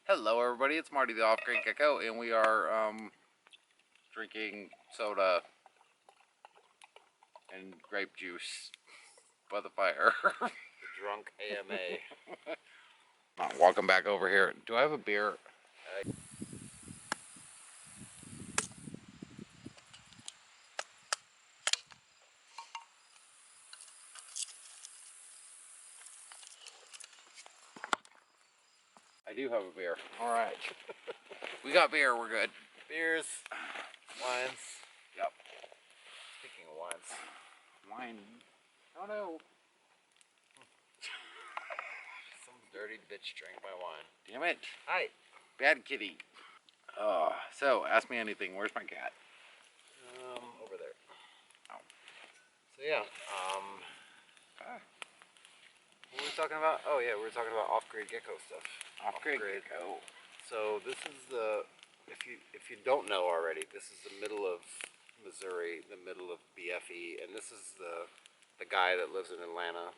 Hello everybody, it's Marty the Off-Grid Gecko, and we are drinking soda and grape juice by the fire. The drunk AMA. Walking back over here. Do I have a beer? I do have a beer. Alright. We got beer, we're good. Beers, wines. Yep. Speaking of wines. Wine. Oh no. Some dirty bitch drank my wine. Damn it. Hi. Bad kitty. So, ask me anything. Where's my cat? Over there. Oh. So yeah, what were we talking about? Oh yeah, we were talking about off-grid gecko stuff. Off-Grid Gecko. So this is if you don't know already, this is the middle of Missouri, the middle of BFE, and this is the guy that lives in Atlanta,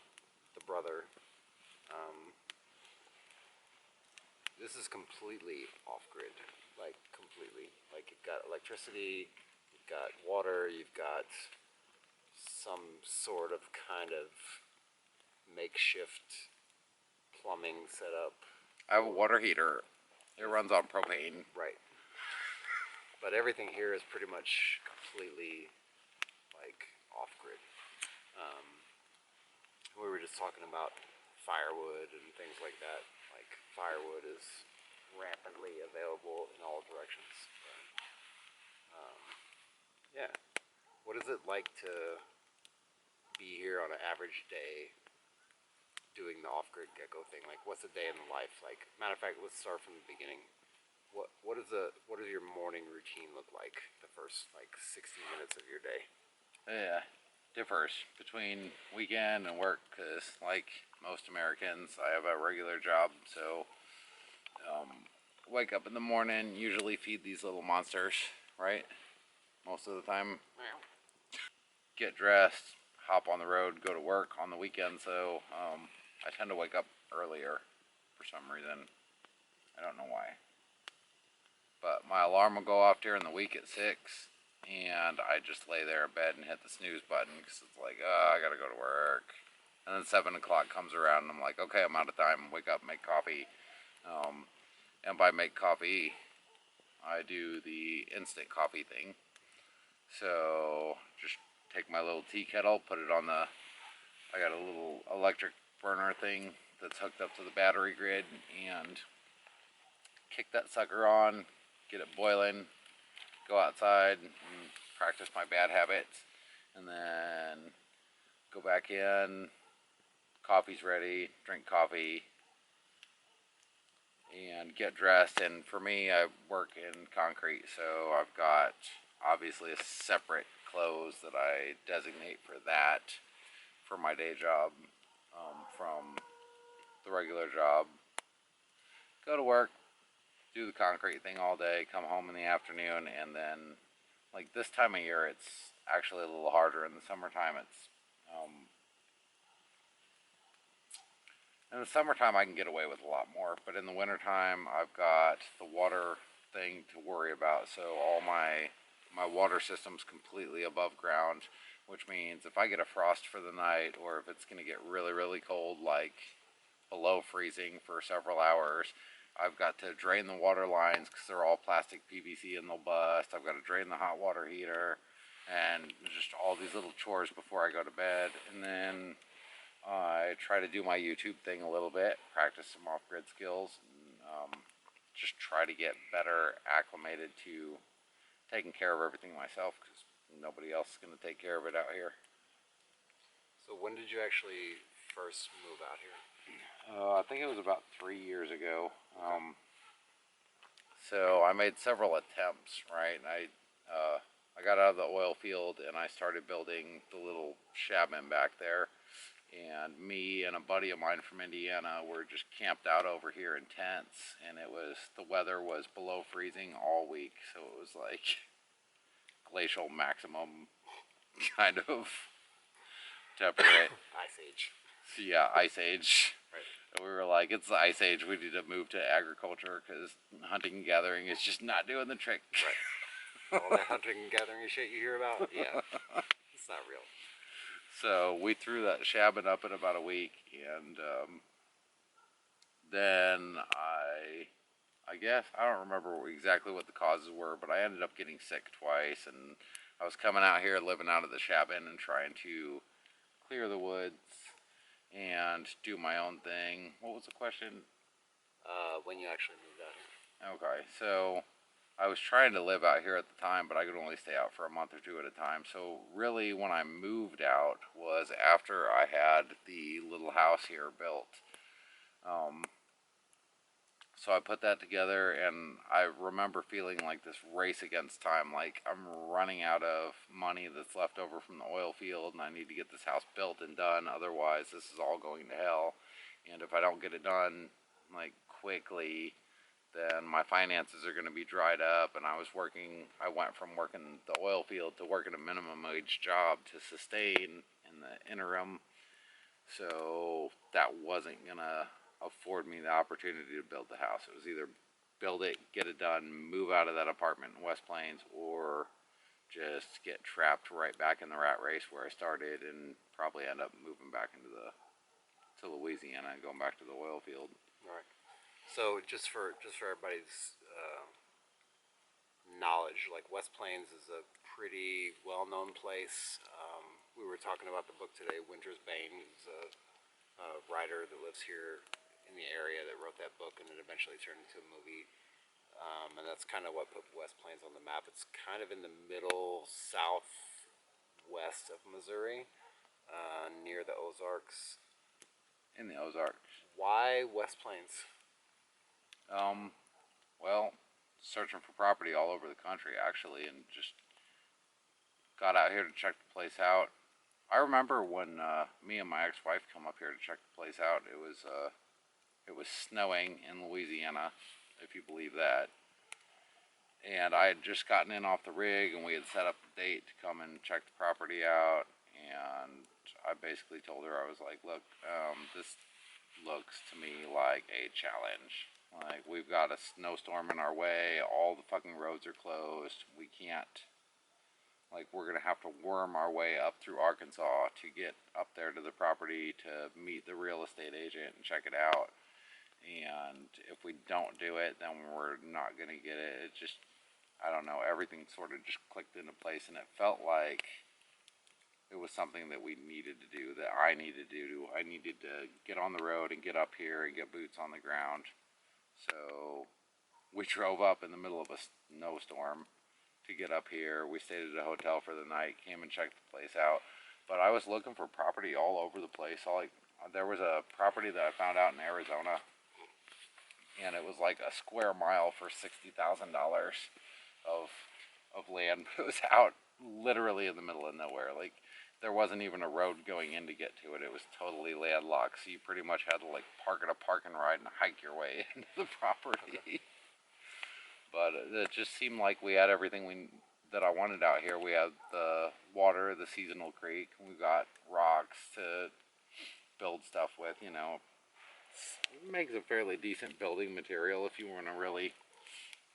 the brother. This is completely off-grid, like completely. Like you've got electricity, you've got water, you've got some sort of kind of makeshift plumbing setup. I have a water heater. It runs on propane. Right. But everything here is pretty much completely like off-grid. We were just talking about firewood and things like that. Like firewood is rapidly available in all directions. Yeah. What is it like to be here on an average day doing the off-grid gecko thing? Like, what's a day in the life? Like, matter of fact, let's start from the beginning. What does your morning routine look like? The first like 60 minutes of your day. Yeah, differs between weekend and work because, like most Americans, I have a regular job. So, wake up in the morning, usually feed these little monsters, right? Most of the time, get dressed, hop on the road, go to work on the weekend. So, I tend to wake up earlier for some reason. I don't know why. But my alarm will go off during the week at 6, and I just lay there in bed and hit the snooze button because it's like, oh, I gotta go to work. And then 7 o'clock comes around, and I'm like, okay, I'm out of time. Wake up, make coffee. And by make coffee, I do the instant coffee thing. So just take my little tea kettle, put it on I got a little electric burner thing that's hooked up to the battery grid, and kick that sucker on, get it boiling, go outside and practice my bad habits, and then go back in, coffee's ready, drink coffee, and get dressed. And for me, I work in concrete, so I've got obviously a separate clothes that I designate for that for my day job from the regular job. Go to work, do the concrete thing all day, come home in the afternoon, and then like this time of year it's actually a little harder. In the summertime I can get away with a lot more, but in the wintertime I've got the water thing to worry about. So all my water system's completely above ground, which means if I get a frost for the night, or if it's going to get really, really cold, like below freezing for several hours, I've got to drain the water lines because they're all plastic PVC and they'll bust. I've got to drain the hot water heater, and just all these little chores before I go to bed. And then I try to do my YouTube thing a little bit, practice some off-grid skills, and just try to get better acclimated to taking care of everything myself because nobody else is going to take care of it out here. So when did you actually first move out here? I think it was about 3 years ago. So I made several attempts, right? I got out of the oil field and I started building the little shabin back there. And me and a buddy of mine from Indiana were just camped out over here in tents, and the weather was below freezing all week, so it was like glacial maximum kind of temperature. Ice Age. Yeah, Ice Age. Right. We were like, it's the Ice Age. We need to move to agriculture because hunting and gathering is just not doing the trick. Right. All that hunting and gathering shit you hear about, yeah, it's not real. So we threw that shabbing up in about a week, and then I guess I don't remember exactly what the causes were, but I ended up getting sick twice, and I was coming out here living out of the shabbing and trying to clear the woods and do my own thing. What was the question? When you actually moved out here. Okay, so I was trying to live out here at the time, but I could only stay out for a month or two at a time. So really, when I moved out was after I had the little house here built. Um, so I put that together, and I remember feeling like this race against time. Like I'm running out of money that's left over from the oil field, and I need to get this house built and done. Otherwise, this is all going to hell. And if I don't get it done, like quickly, then my finances are going to be dried up. And I went from working the oil field to working a minimum wage job to sustain in the interim. So that wasn't going to afford me the opportunity to build the house. It was either build it, get it done, move out of that apartment in West Plains, or just get trapped right back in the rat race where I started and probably end up moving back to Louisiana and going back to the oil field. All right. So just for everybody's knowledge, like West Plains is a pretty well-known place. We were talking about the book today. Winter's Bane is a writer that lives here in the area that wrote that book, and it eventually turned into a movie. And that's kind of what put West Plains on the map. It's kind of in the middle southwest of Missouri, near the Ozarks. In the Ozarks. Why West Plains? Well, searching for property all over the country actually, and just got out here to check the place out. I remember when me and my ex-wife come up here to check the place out. It was snowing in Louisiana, if you believe that. And I had just gotten in off the rig, and we had set up a date to come and check the property out. And I basically told her, I was like, look, this looks to me like a challenge. Like, we've got a snowstorm in our way, all the fucking roads are closed, we can't, like, we're gonna have to worm our way up through Arkansas to get up there to the property to meet the real estate agent and check it out. And if we don't do it, then we're not gonna get it. It just, I don't know, everything sort of just clicked into place, and it felt like it was something that we needed to do, that I needed to do. I needed to get on the road and get up here and get boots on the ground. So we drove up in the middle of a snowstorm to get up here. We stayed at a hotel for the night, came and checked the place out. But I was looking for property all over the place. There was a property that I found out in Arizona, and it was like a square mile for $60,000 of land. It was out literally in the middle of nowhere. Like, there wasn't even a road going in to get to it. It was totally landlocked, so you pretty much had to like park at a park and ride and hike your way into the property. But it just seemed like we had everything that I wanted out here. We had the water, the seasonal creek. We got rocks to build stuff with. You know, it makes a fairly decent building material if you want to really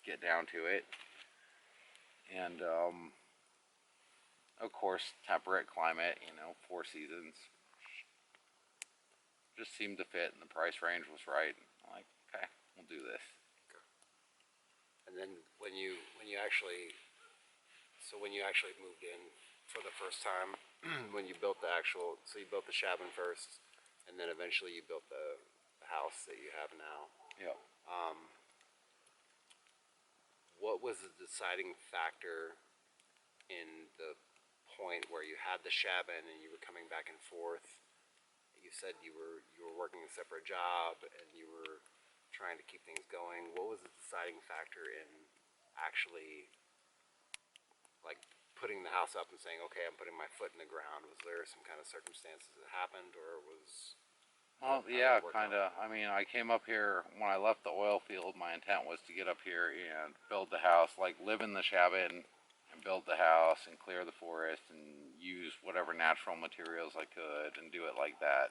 get down to it. And of course, temperate climate, you know, 4 seasons. Just seemed to fit, and the price range was right. I'm like, okay, we'll do this. Okay. And then when you actually moved in for the first time, when you built you built the cabin first, and then eventually you built the house that you have now. Yep. What was the deciding factor in the point where you had the cabin and you were coming back and forth? You said you were working a separate job and you were trying to keep things going. What was the deciding factor in actually like putting the house up and saying, okay, I'm putting my foot in the ground? Was there some kind of circumstances that happened, or was Well, yeah, kind of. I mean, I came up here when I left the oil field. My intent was to get up here and build the house, like live in the cabin and build the house and clear the forest and use whatever natural materials I could and do it like that.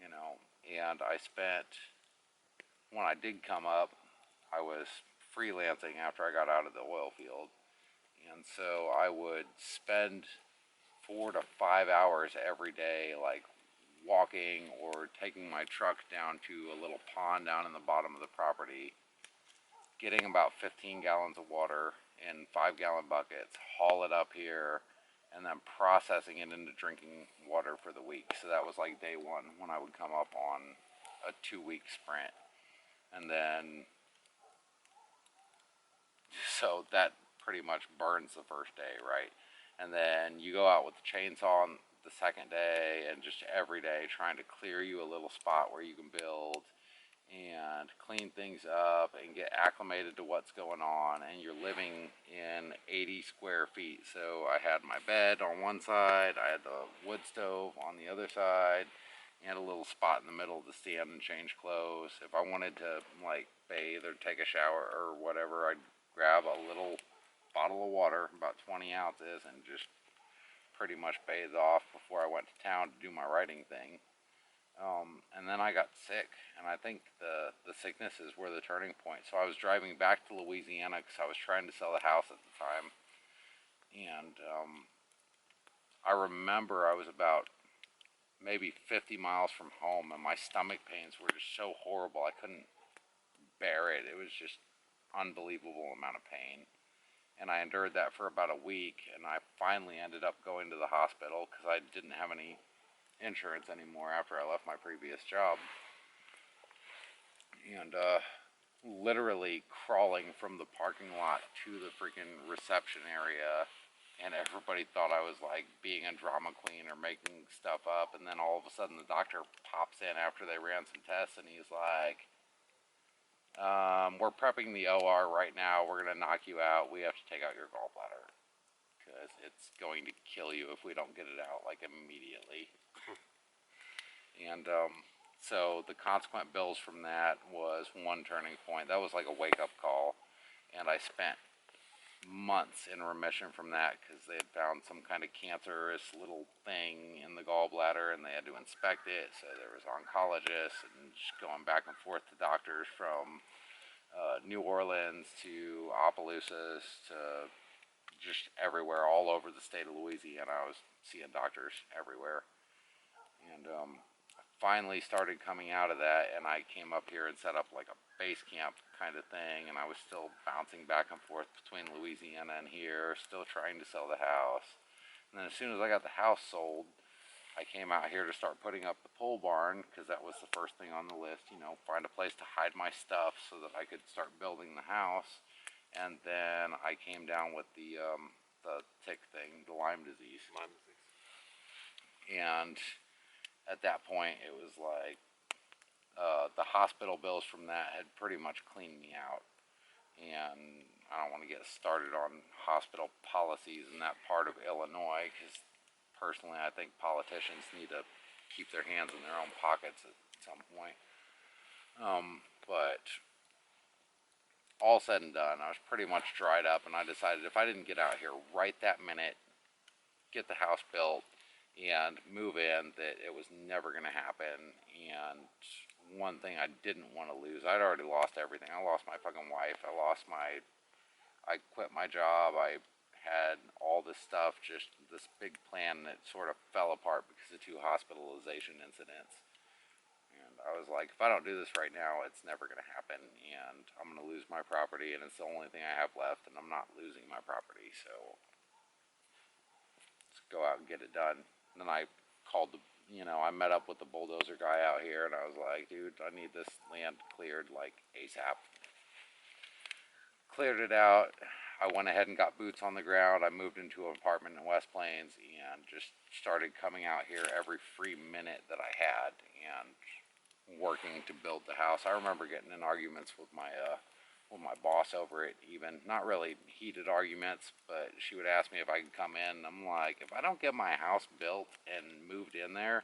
You know, and I spent, when I did come up, I was freelancing after I got out of the oil field. And so I would spend 4 to 5 hours every day, like walking or taking my truck down to a little pond down in the bottom of the property, getting about 15 gallons of water in 5-gallon buckets, haul it up here, and then processing it into drinking water for the week. So that was like day one when I would come up on a 2-week sprint. And then, so that pretty much burns the first day, right? And then you go out with the chainsaw on the second day and just every day trying to clear you a little spot where you can build and clean things up and get acclimated to what's going on. And you're living in 80 square feet. So I had my bed on one side, I had the wood stove on the other side, and a little spot in the middle to stand and change clothes. If I wanted to like bathe or take a shower or whatever, I'd grab a little bottle of water, about 20 ounces, and just pretty much bathe off before I went to town to do my writing thing. And then I got sick, and I think the sicknesses were the turning point. So I was driving back to Louisiana because I was trying to sell the house at the time, and I remember I was about maybe 50 miles from home, and my stomach pains were just so horrible I couldn't bear it. It was just unbelievable amount of pain, and I endured that for about a week, and I finally ended up going to the hospital because I didn't have any insurance anymore after I left my previous job. And literally crawling from the parking lot to the freaking reception area, and everybody thought I was like being a drama queen or making stuff up. And then all of a sudden the doctor pops in after they ran some tests, and he's like, we're prepping the OR right now, we're going to knock you out, we have to take out your gallbladder because it's going to kill you if we don't get it out like immediately. And so the consequent bills from that was one turning point. That was like a wake-up call, and I spent months in remission from that because they had found some kind of cancerous little thing in the gallbladder, and they had to inspect it. So there was oncologists and just going back and forth to doctors from New Orleans to Opelousas to just everywhere, all over the state of Louisiana. I was seeing doctors everywhere. And finally started coming out of that, and I came up here and set up like a base camp kind of thing, and I was still bouncing back and forth between Louisiana and here, still trying to sell the house. And then as soon as I got the house sold, I came out here to start putting up the pole barn because that was the first thing on the list, you know, find a place to hide my stuff so that I could start building the house. And then I came down with the tick thing, the Lyme disease. Lyme disease. And at that point, it was like the hospital bills from that had pretty much cleaned me out. And I don't want to get started on hospital policies in that part of Illinois because personally I think politicians need to keep their hands in their own pockets at some point. But all said and done, I was pretty much dried up, and I decided if I didn't get out here right that minute, get the house built, and move in, that it was never going to happen. And one thing I didn't want to lose, I'd already lost everything. I lost my fucking wife. I quit my job. I had all this stuff, just this big plan that sort of fell apart because of 2 hospitalization incidents. And I was like, if I don't do this right now, it's never going to happen, and I'm going to lose my property, and it's the only thing I have left, and I'm not losing my property, so let's go out and get it done. And then I called I met up with the bulldozer guy out here, and I was like, dude, I need this land cleared like ASAP. Cleared it out. I went ahead and got boots on the ground. I moved into an apartment in West Plains and just started coming out here every free minute that I had and working to build the house. I remember getting in arguments with my boss over it, even not really heated arguments, but she would ask me if I could come in, and I'm like, if I don't get my house built and moved in there,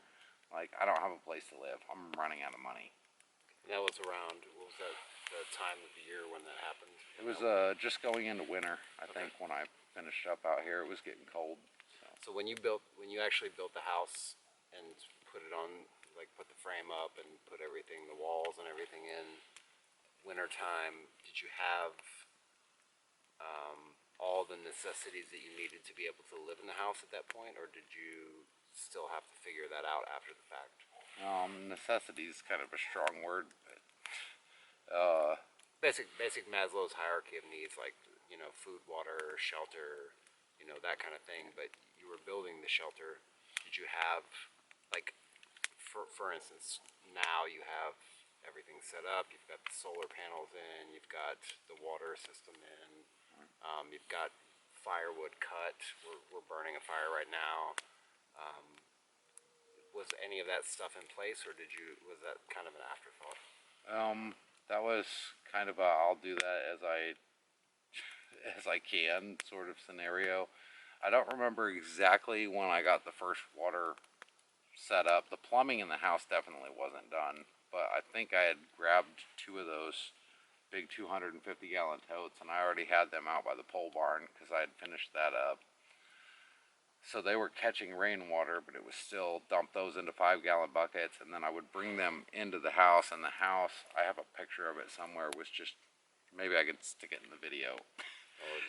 like, I don't have a place to live. I'm running out of money. And that was around, what was that, the time of the year when that happened? It was just going into winter, I think, when I finished up out here. It was getting cold. So when you actually built the house and put it on like put the frame up and put everything, the walls and everything in wintertime, did you have all the necessities that you needed to be able to live in the house at that point, or did you still have to figure that out after the fact? Necessity is kind of a strong word, but Basic Maslow's hierarchy of needs, like food, water, shelter, that kind of thing. But you were building the shelter. Did you have, like, for instance, now you have everything set up. You've got the solar panels in. You've got the water system in. You've got firewood cut. We're burning a fire right now. Um, was any of that stuff in place, or was that kind of an afterthought? that was kind of a I'll do that as I can sort of scenario. I don't remember exactly when I got the first water set up. The plumbing in the house definitely wasn't done, but I think I had grabbed two of those big 250-gallon totes, and I already had them out by the pole barn because I had finished that up. So they were catching rainwater, but it was still dump those into 5-gallon buckets, and then I would bring them into the house. And the house, I have a picture of it somewhere, was just, maybe I could stick it in the video.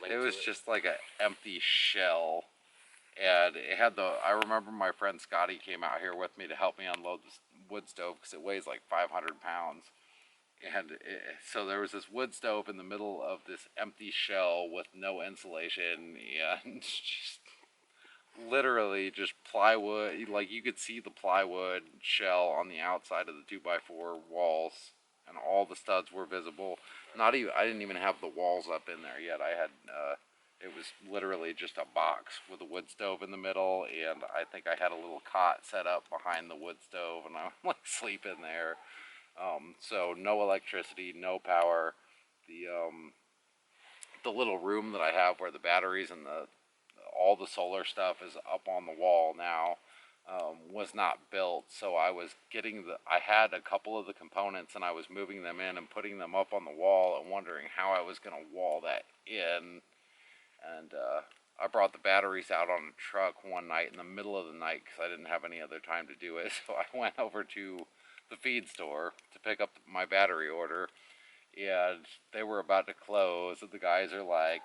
It was just like an empty shell, and it had I remember my friend Scotty came out here with me to help me unload the wood stove because it weighs like 500 pounds. And so there was this wood stove in the middle of this empty shell with no insulation, and just literally just plywood. Like, you could see the plywood shell on the outside of the 2x4 walls, and all the studs were visible. Not even, I didn't even have the walls up in there yet. I had it was literally just a box with a wood stove in the middle, and I think I had a little cot set up behind the wood stove, and I would like sleep in there. So no electricity, no power. The little room that I have where the batteries and all the solar stuff is up on the wall now, was not built. So I was I had a couple of the components, and I was moving them in and putting them up on the wall and wondering how I was going to wall that in. And I brought the batteries out on a truck one night in the middle of the night because I didn't have any other time to do it. So I went over to the feed store to pick up my battery order, and they were about to close, and the guys are like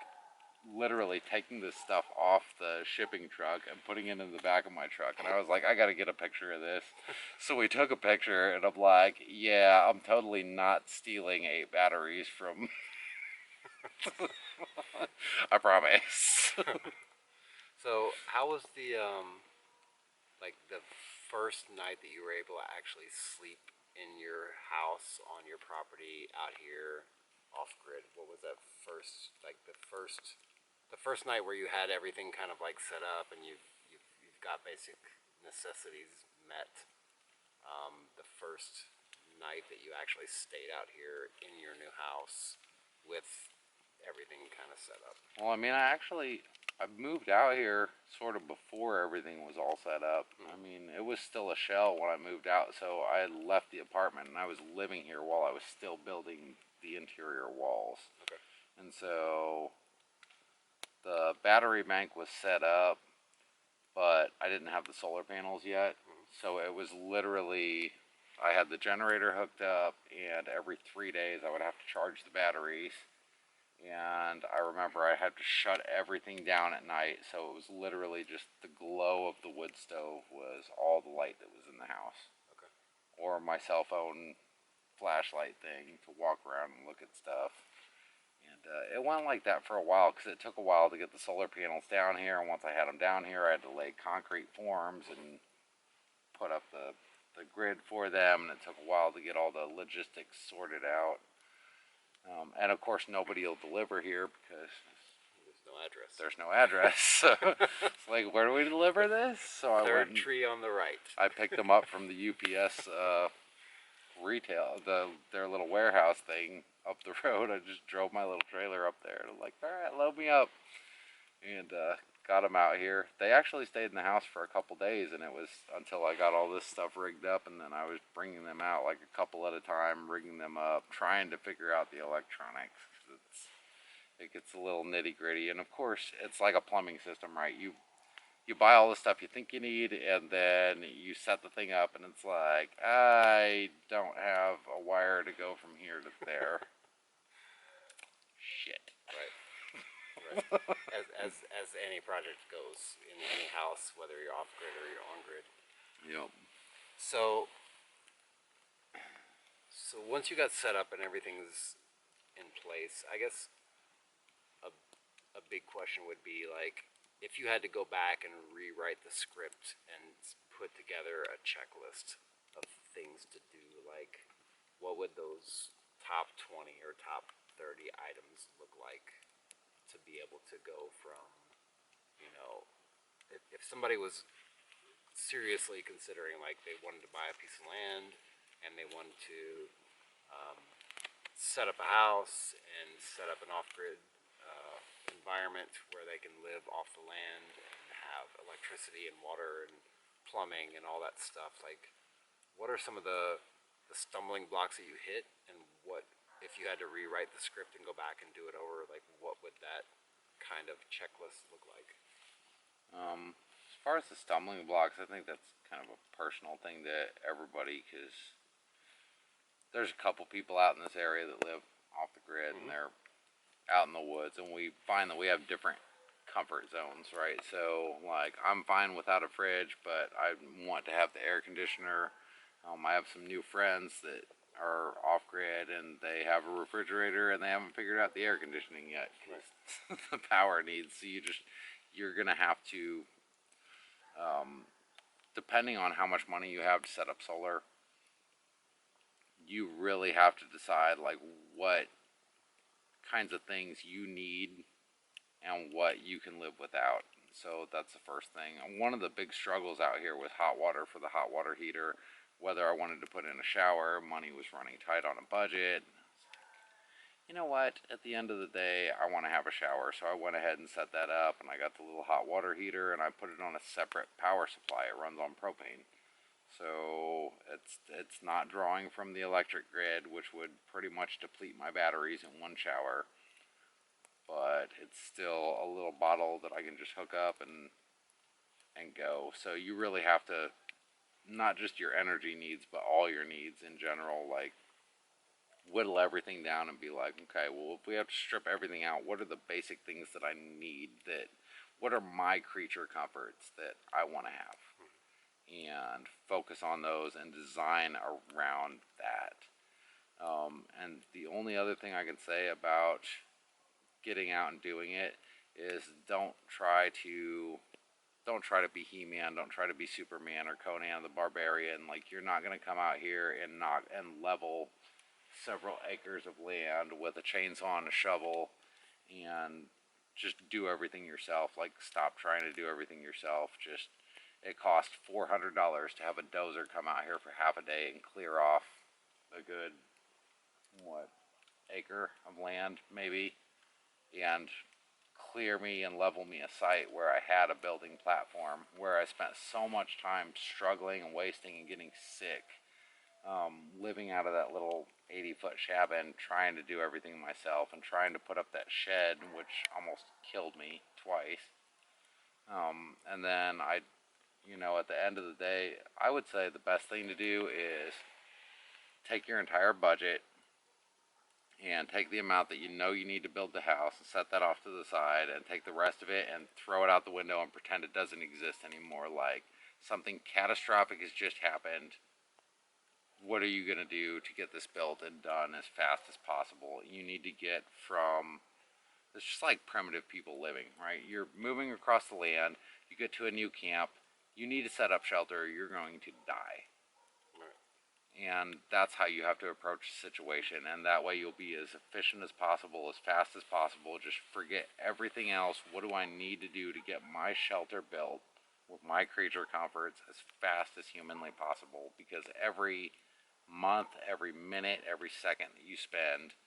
literally taking this stuff off the shipping truck and putting it in the back of my truck. And I was like, I gotta get a picture of this. So we took a picture, and I'm like, yeah, I'm totally not stealing 8 batteries from I promise. So how was the like the first night that you were able to actually sleep in your house on your property out here off grid? What was that first, like the first night where you had everything kind of like set up and you've got basic necessities met? The first night that you actually stayed out here in your new house with everything kind of set up. Well, I mean, I moved out here sort of before everything was all set up. I mean, it was still a shell when I moved out, so I had left the apartment and I was living here while I was still building the interior walls. Okay. And so the battery bank was set up, but I didn't have the solar panels yet. So it was literally, I had the generator hooked up, and every 3 days I would have to charge the batteries. And I remember I had to shut everything down at night, so it was literally just the glow of the wood stove was all the light that was in the house. Okay. Or my cell phone flashlight thing to walk around and look at stuff. And it went like that for a while, because it took a while to get the solar panels down here, and once I had them down here, I had to lay concrete forms and put up the grid for them, and it took a while to get all the logistics sorted out. And of course, nobody will deliver here because there's no address. There's no address. So it's like, where do we deliver this? So I Third went. Tree on the right. I picked them up from the UPS retail, their little warehouse thing up the road. I just drove my little trailer up there, and I'm like, all right, load me up, and got them out here. They actually stayed in the house for a couple days, and it was until I got all this stuff rigged up, and then I was bringing them out like a couple at a time, rigging them up, trying to figure out the electronics. It gets a little nitty gritty, and of course, it's like a plumbing system, right? you buy all the stuff you think you need, and then you set the thing up, and it's like, I don't have a wire to go from here to there. Shit. Right. Right. As any project goes in any house, whether you're off grid or you're on grid. Yep. So once you got set up and everything's in place, I guess a big question would be like, if you had to go back and rewrite the script and put together a checklist of things to do, like what would those top 20 or top 30 items look like to be able to go from, you know, if somebody was seriously considering, like, they wanted to buy a piece of land and they wanted to um, set up a house and set up an off-grid environment where they can live off the land and have electricity and water and plumbing and all that stuff. Like, what are some of the stumbling blocks that you hit, and what, if you had to rewrite the script and go back and do it over, like what would that kind of checklist look like? As far as the stumbling blocks, I think that's kind of a personal thing to everybody, because there's a couple people out in this area that live off the grid, and they're out in the woods, and we find that we have different comfort zones, right? So, like, I'm fine without a fridge, but I want to have the air conditioner. I have some new friends that are off grid, and they have a refrigerator, and they haven't figured out the air conditioning yet, because the power needs. So you're gonna have to, depending on how much money you have to set up solar, you really have to decide like what kinds of things you need and what you can live without. So that's the first thing. And one of the big struggles out here with hot water for the hot water heater, whether I wanted to put in a shower, money was running tight on a budget. You know what? At the end of the day, I want to have a shower, so I went ahead and set that up, and I got the little hot water heater, and I put it on a separate power supply. It runs on propane. So it's not drawing from the electric grid, which would pretty much deplete my batteries in one shower. But it's still a little bottle that I can just hook up and go. So you really have to, not just your energy needs, but all your needs in general, like whittle everything down and be like, okay, well, if we have to strip everything out, what are the basic things that I need, that what are my creature comforts that I want to have, and focus on those and design around that. And the only other thing I can say about getting out and doing it is don't try to be He-Man, don't try to be Superman or Conan the Barbarian. Like, you're not going to come out here and knock and level several acres of land with a chainsaw and a shovel and just do everything yourself. Like, stop trying to do everything yourself. Just, it costs $400 to have a dozer come out here for half a day and clear off a good, what, acre of land, maybe, and clear me and level me a site where I had a building platform, where I spent so much time struggling and wasting and getting sick, living out of that little 80-foot cabin, trying to do everything myself and trying to put up that shed, which almost killed me twice. And then at the end of the day, I would say the best thing to do is take your entire budget and take the amount that you know you need to build the house and set that off to the side, and take the rest of it and throw it out the window and pretend it doesn't exist anymore. Like, something catastrophic has just happened. What are you going to do to get this built and done as fast as possible? You need to get from, it's just like primitive people living, right? You're moving across the land, you get to a new camp, you need to set up shelter, or you're going to die. And that's how you have to approach the situation, and that way you'll be as efficient as possible, as fast as possible. Just forget everything else. What do I need to do to get my shelter built with my creature comforts as fast as humanly possible? Because every month, every minute, every second that you spend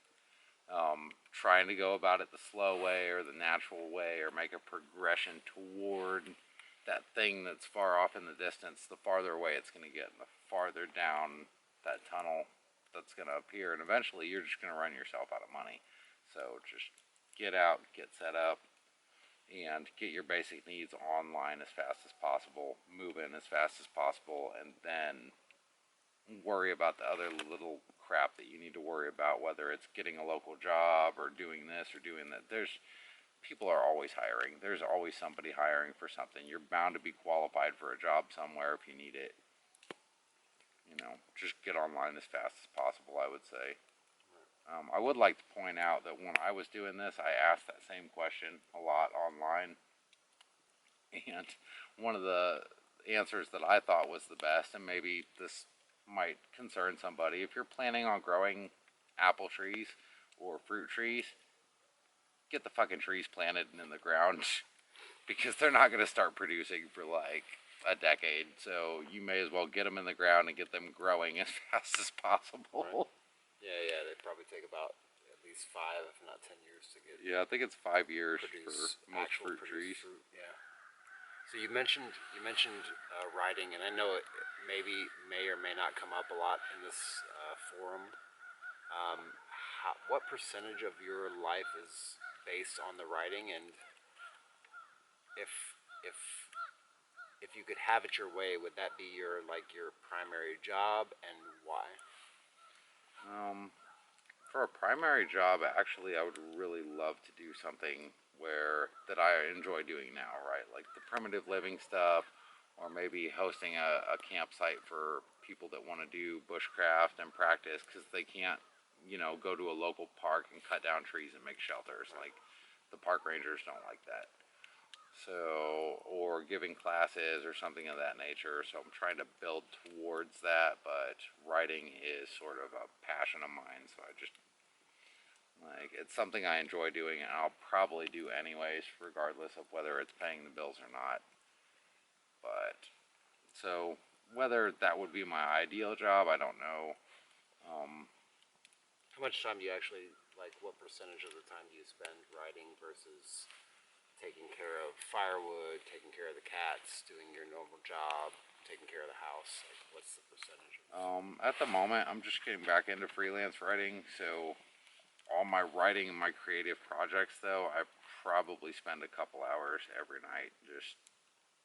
trying to go about it the slow way or the natural way, or make a progression toward that thing that's far off in the distance, the farther away it's going to get, and the farther down that tunnel that's going to appear, and eventually you're just going to run yourself out of money. So just get out, get set up, and get your basic needs online as fast as possible, move in as fast as possible, and then worry about the other little crap that you need to worry about, whether it's getting a local job or doing this or doing that. People are always hiring. There's always somebody hiring for something. You're bound to be qualified for a job somewhere if you need it. Just get online as fast as possible, I would say. I would like to point out that when I was doing this, I asked that same question a lot online. And one of the answers that I thought was the best, and maybe this might concern somebody, if you're planning on growing apple trees or fruit trees, get the fucking trees planted in the ground because they're not going to start producing for like a decade. So you may as well get them in the ground and get them growing as fast as possible. Right. Yeah, they probably take about at least 5, if not 10 years to get. Yeah, I think it's 5 years for most fruit trees. Fruit, yeah. So you mentioned writing, and I know it may or may not come up a lot in this forum. What percentage of your life is based on the writing, and if you could have it your way, would that be your primary job, and why? For a primary job, actually, I would really love to do something that I enjoy doing now, right? Like the primitive living stuff, or maybe hosting a campsite for people that want to do bushcraft and practice because they can't, go to a local park and cut down trees and make shelters. Like the park rangers don't like that. So, or giving classes or something of that nature. So I'm trying to build towards that, but writing is sort of a passion of mine. So it's something I enjoy doing, and I'll probably do anyways, regardless of whether it's paying the bills or not. But, so whether that would be my ideal job, I don't know. How much time do you actually, what percentage of the time do you spend writing versus taking care of firewood, taking care of the cats, doing your normal job, taking care of the house? What's the percentage? At the moment, I'm just getting back into freelance writing, so all my writing and my creative projects, though, I probably spend a couple hours every night. Just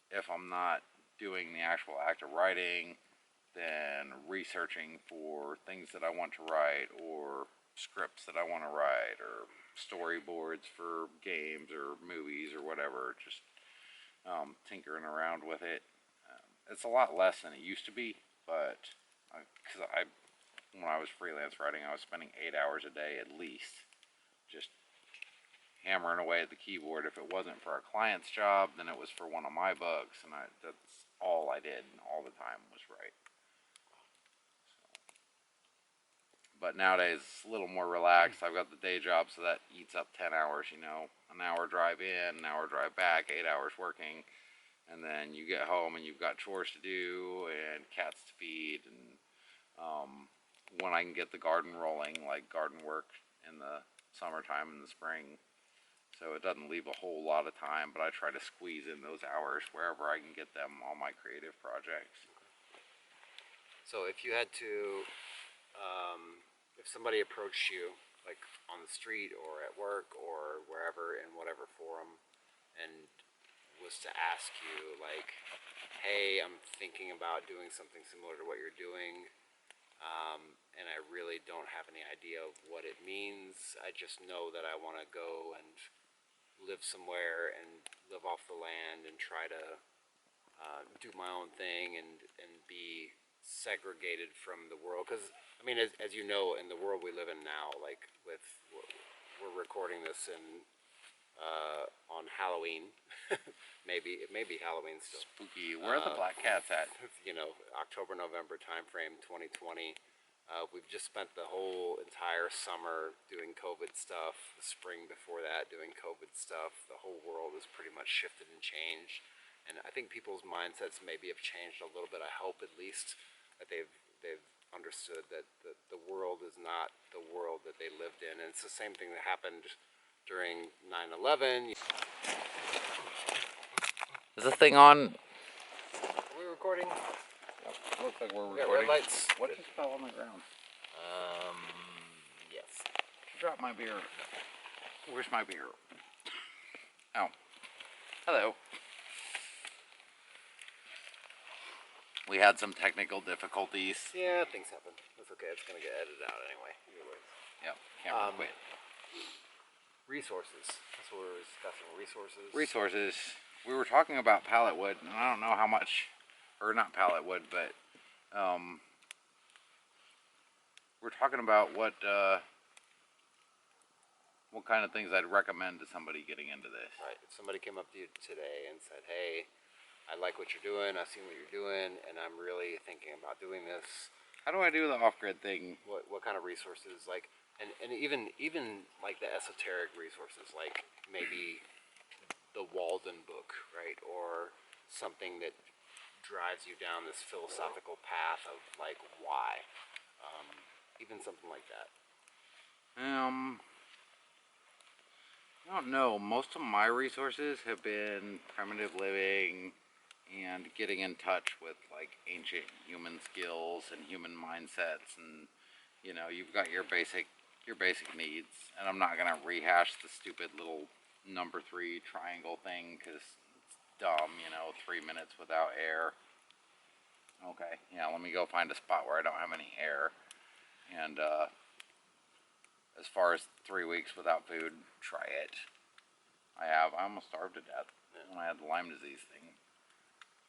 if I'm not doing the actual act of writing, then researching for things that I want to write, or scripts that I want to write, or storyboards for games or movies or whatever. Just tinkering around with it. It's a lot less than it used to be, but because when I was freelance writing, I was spending 8 hours a day at least, just hammering away at the keyboard. If it wasn't for a client's job, then it was for one of my books, and that's all I did all the time was write. But nowadays it's a little more relaxed. I've got the day job, so that eats up 10 hours, an hour drive in, an hour drive back, 8 hours working. And then you get home and you've got chores to do and cats to feed. And when I can get the garden rolling, like garden work in the summertime and the spring. So it doesn't leave a whole lot of time, but I try to squeeze in those hours wherever I can get them on my creative projects. So if you had to, if somebody approached you, like on the street or at work or wherever in whatever forum, and was to ask you like, hey, I'm thinking about doing something similar to what you're doing, and I really don't have any idea of what it means. I just know that I want to go and live somewhere and live off the land and try to do my own thing and be segregated from the world. Because I mean, as you know, in the world we live in now, like we're recording this on Halloween. Maybe it may be Halloween still. Spooky. Where are the black cats at? October, November timeframe, 2020. We've just spent the whole entire summer doing COVID stuff. The spring before that, doing COVID stuff. The whole world has pretty much shifted and changed. And I think people's mindsets maybe have changed a little bit. I hope at least that they've understood that the world is not the world that they lived in. And it's the same thing that happened during 9/11. Is this thing on? Are we recording? Yep, looks like we're We got recording. red lights. What just fell on the ground? Yes. Drop my beer. Where's my beer? Oh. Hello. We had some technical difficulties. Yeah, things happen. That's okay. It's gonna get edited out anyway. Anyways. Yep, camera quit. Resources. That's what we're discussing. Resources. Resources. We were talking about pallet wood, and I don't know how much, or not pallet wood, but we're talking about what kind of things I'd recommend to somebody getting into this. Right. If somebody came up to you today and said, "Hey, I like what you're doing. I've seen what you're doing, and I'm really thinking about doing this. How do I do the off-grid thing?" What kind of resources and even like the esoteric resources, like maybe the Walden book, right, or something that drives you down this philosophical path of like why, even something like that. I don't know. Most of my resources have been primitive living and getting in touch with like ancient human skills and human mindsets, and you've got your basic needs. And I'm not gonna rehash the stupid little number 3 triangle thing because it's dumb. 3 minutes without air. Okay, yeah. Let me go find a spot where I don't have any air. And as far as 3 weeks without food, try it. I almost starved to death when I had the Lyme disease thing,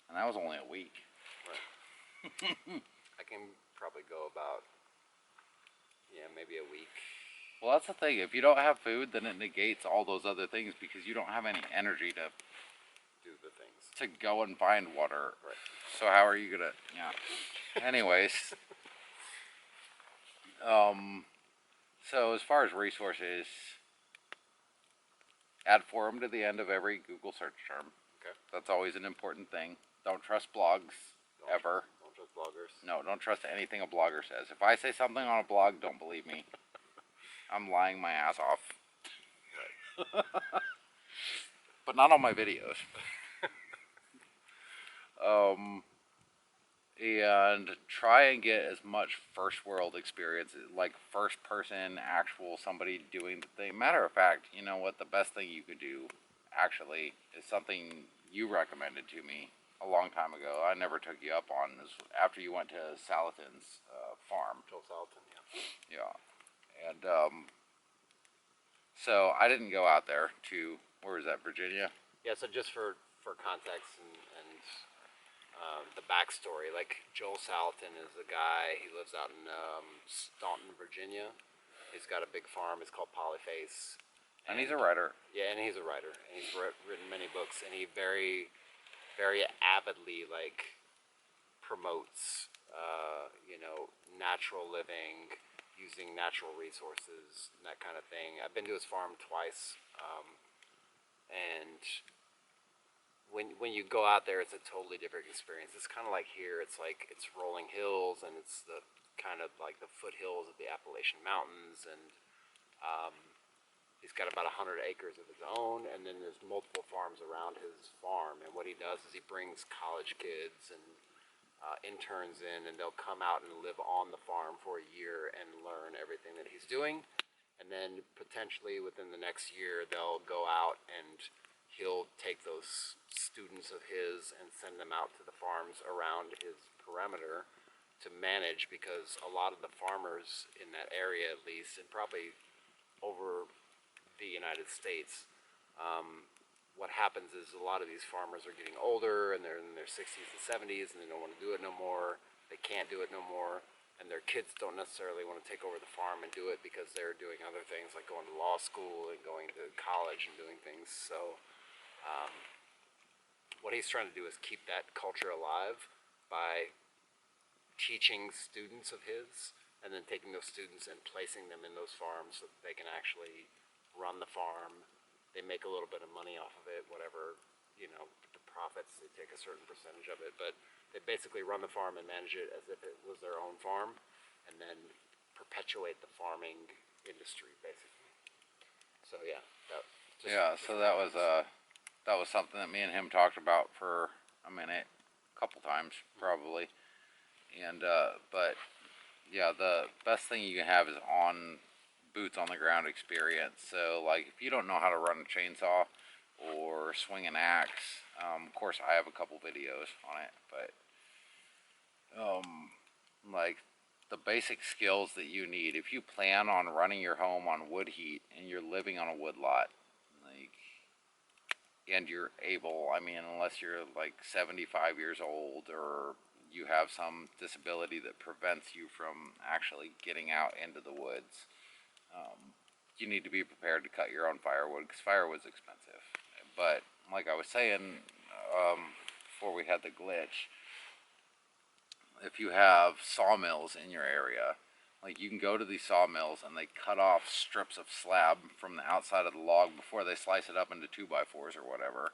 and that was only a week. Right. I can probably go about maybe a week. Well, that's the thing. If you don't have food, then it negates all those other things because you don't have any energy to do the things. To go and find water. Right. So how are you gonna? Yeah. Anyways. So as far as resources, add forum to the end of every Google search term. Okay. That's always an important thing. Don't trust blogs ever. Don't trust bloggers. No, don't trust anything a blogger says. If I say something on a blog, don't believe me. I'm lying my ass off. Right. But not on my videos. And try and get as much first world experience, like first person, actual somebody doing the thing. Matter of fact, you know what? The best thing you could do, actually, is something you recommended to me a long time ago. I never took you up on this after you went to Salatin's farm. Joel Salatin, yeah. Yeah, and so I didn't go out there to where was that, Virginia? Yeah. So just for context and the backstory, like Joel Salatin is a guy. He lives out in Staunton, Virginia. He's got a big farm. It's called Polyface. And he's a writer. Yeah, and he's a writer, and he's written many books, and he very, very avidly promotes, natural living, using natural resources, and that kind of thing. I've been to his farm twice, and when you go out there, it's a totally different experience. It's kind of like here. It's like it's rolling hills, and it's the kind of like the foothills of the Appalachian Mountains, and he's got about 100 acres of his own, and then there's multiple farms around his farm. And what he does is he brings college kids and interns in, and they'll come out and live on the farm for a year and learn everything that he's doing. And then potentially within the next year, they'll go out and he'll take those students of his and send them out to the farms around his perimeter to manage, because a lot of the farmers in that area, at least, and probably over the United States, what happens is a lot of these farmers are getting older and they're in their 60s and 70s and they don't want to do it no more. They can't do it no more. And their kids don't necessarily want to take over the farm and do it because they're doing other things like going to law school and going to college and doing things. So what he's trying to do is keep that culture alive by teaching students of his and then taking those students and placing them in those farms so that they can actually run the farm. They make a little bit of money off of it, whatever, the profits, they take a certain percentage of it, but they basically run the farm and manage it as if it was their own farm, and then perpetuate the farming industry, basically. So yeah, So that was something that me and him talked about for a minute, a couple times probably, and but yeah, the best thing you can have is boots on the ground experience. So like if you don't know how to run a chainsaw or swing an axe. Of course, I have a couple videos on it, but like the basic skills that you need if you plan on running your home on wood heat and you're living on a wood lot, like, and you're able, I mean, unless you're like 75 years old or you have some disability that prevents you from actually getting out into the woods, you need to be prepared to cut your own firewood because firewood's expensive. But like I was saying before we had the glitch, if you have sawmills in your area, like you can go to these sawmills and they cut off strips of slab from the outside of the log before they slice it up into 2x4s or whatever.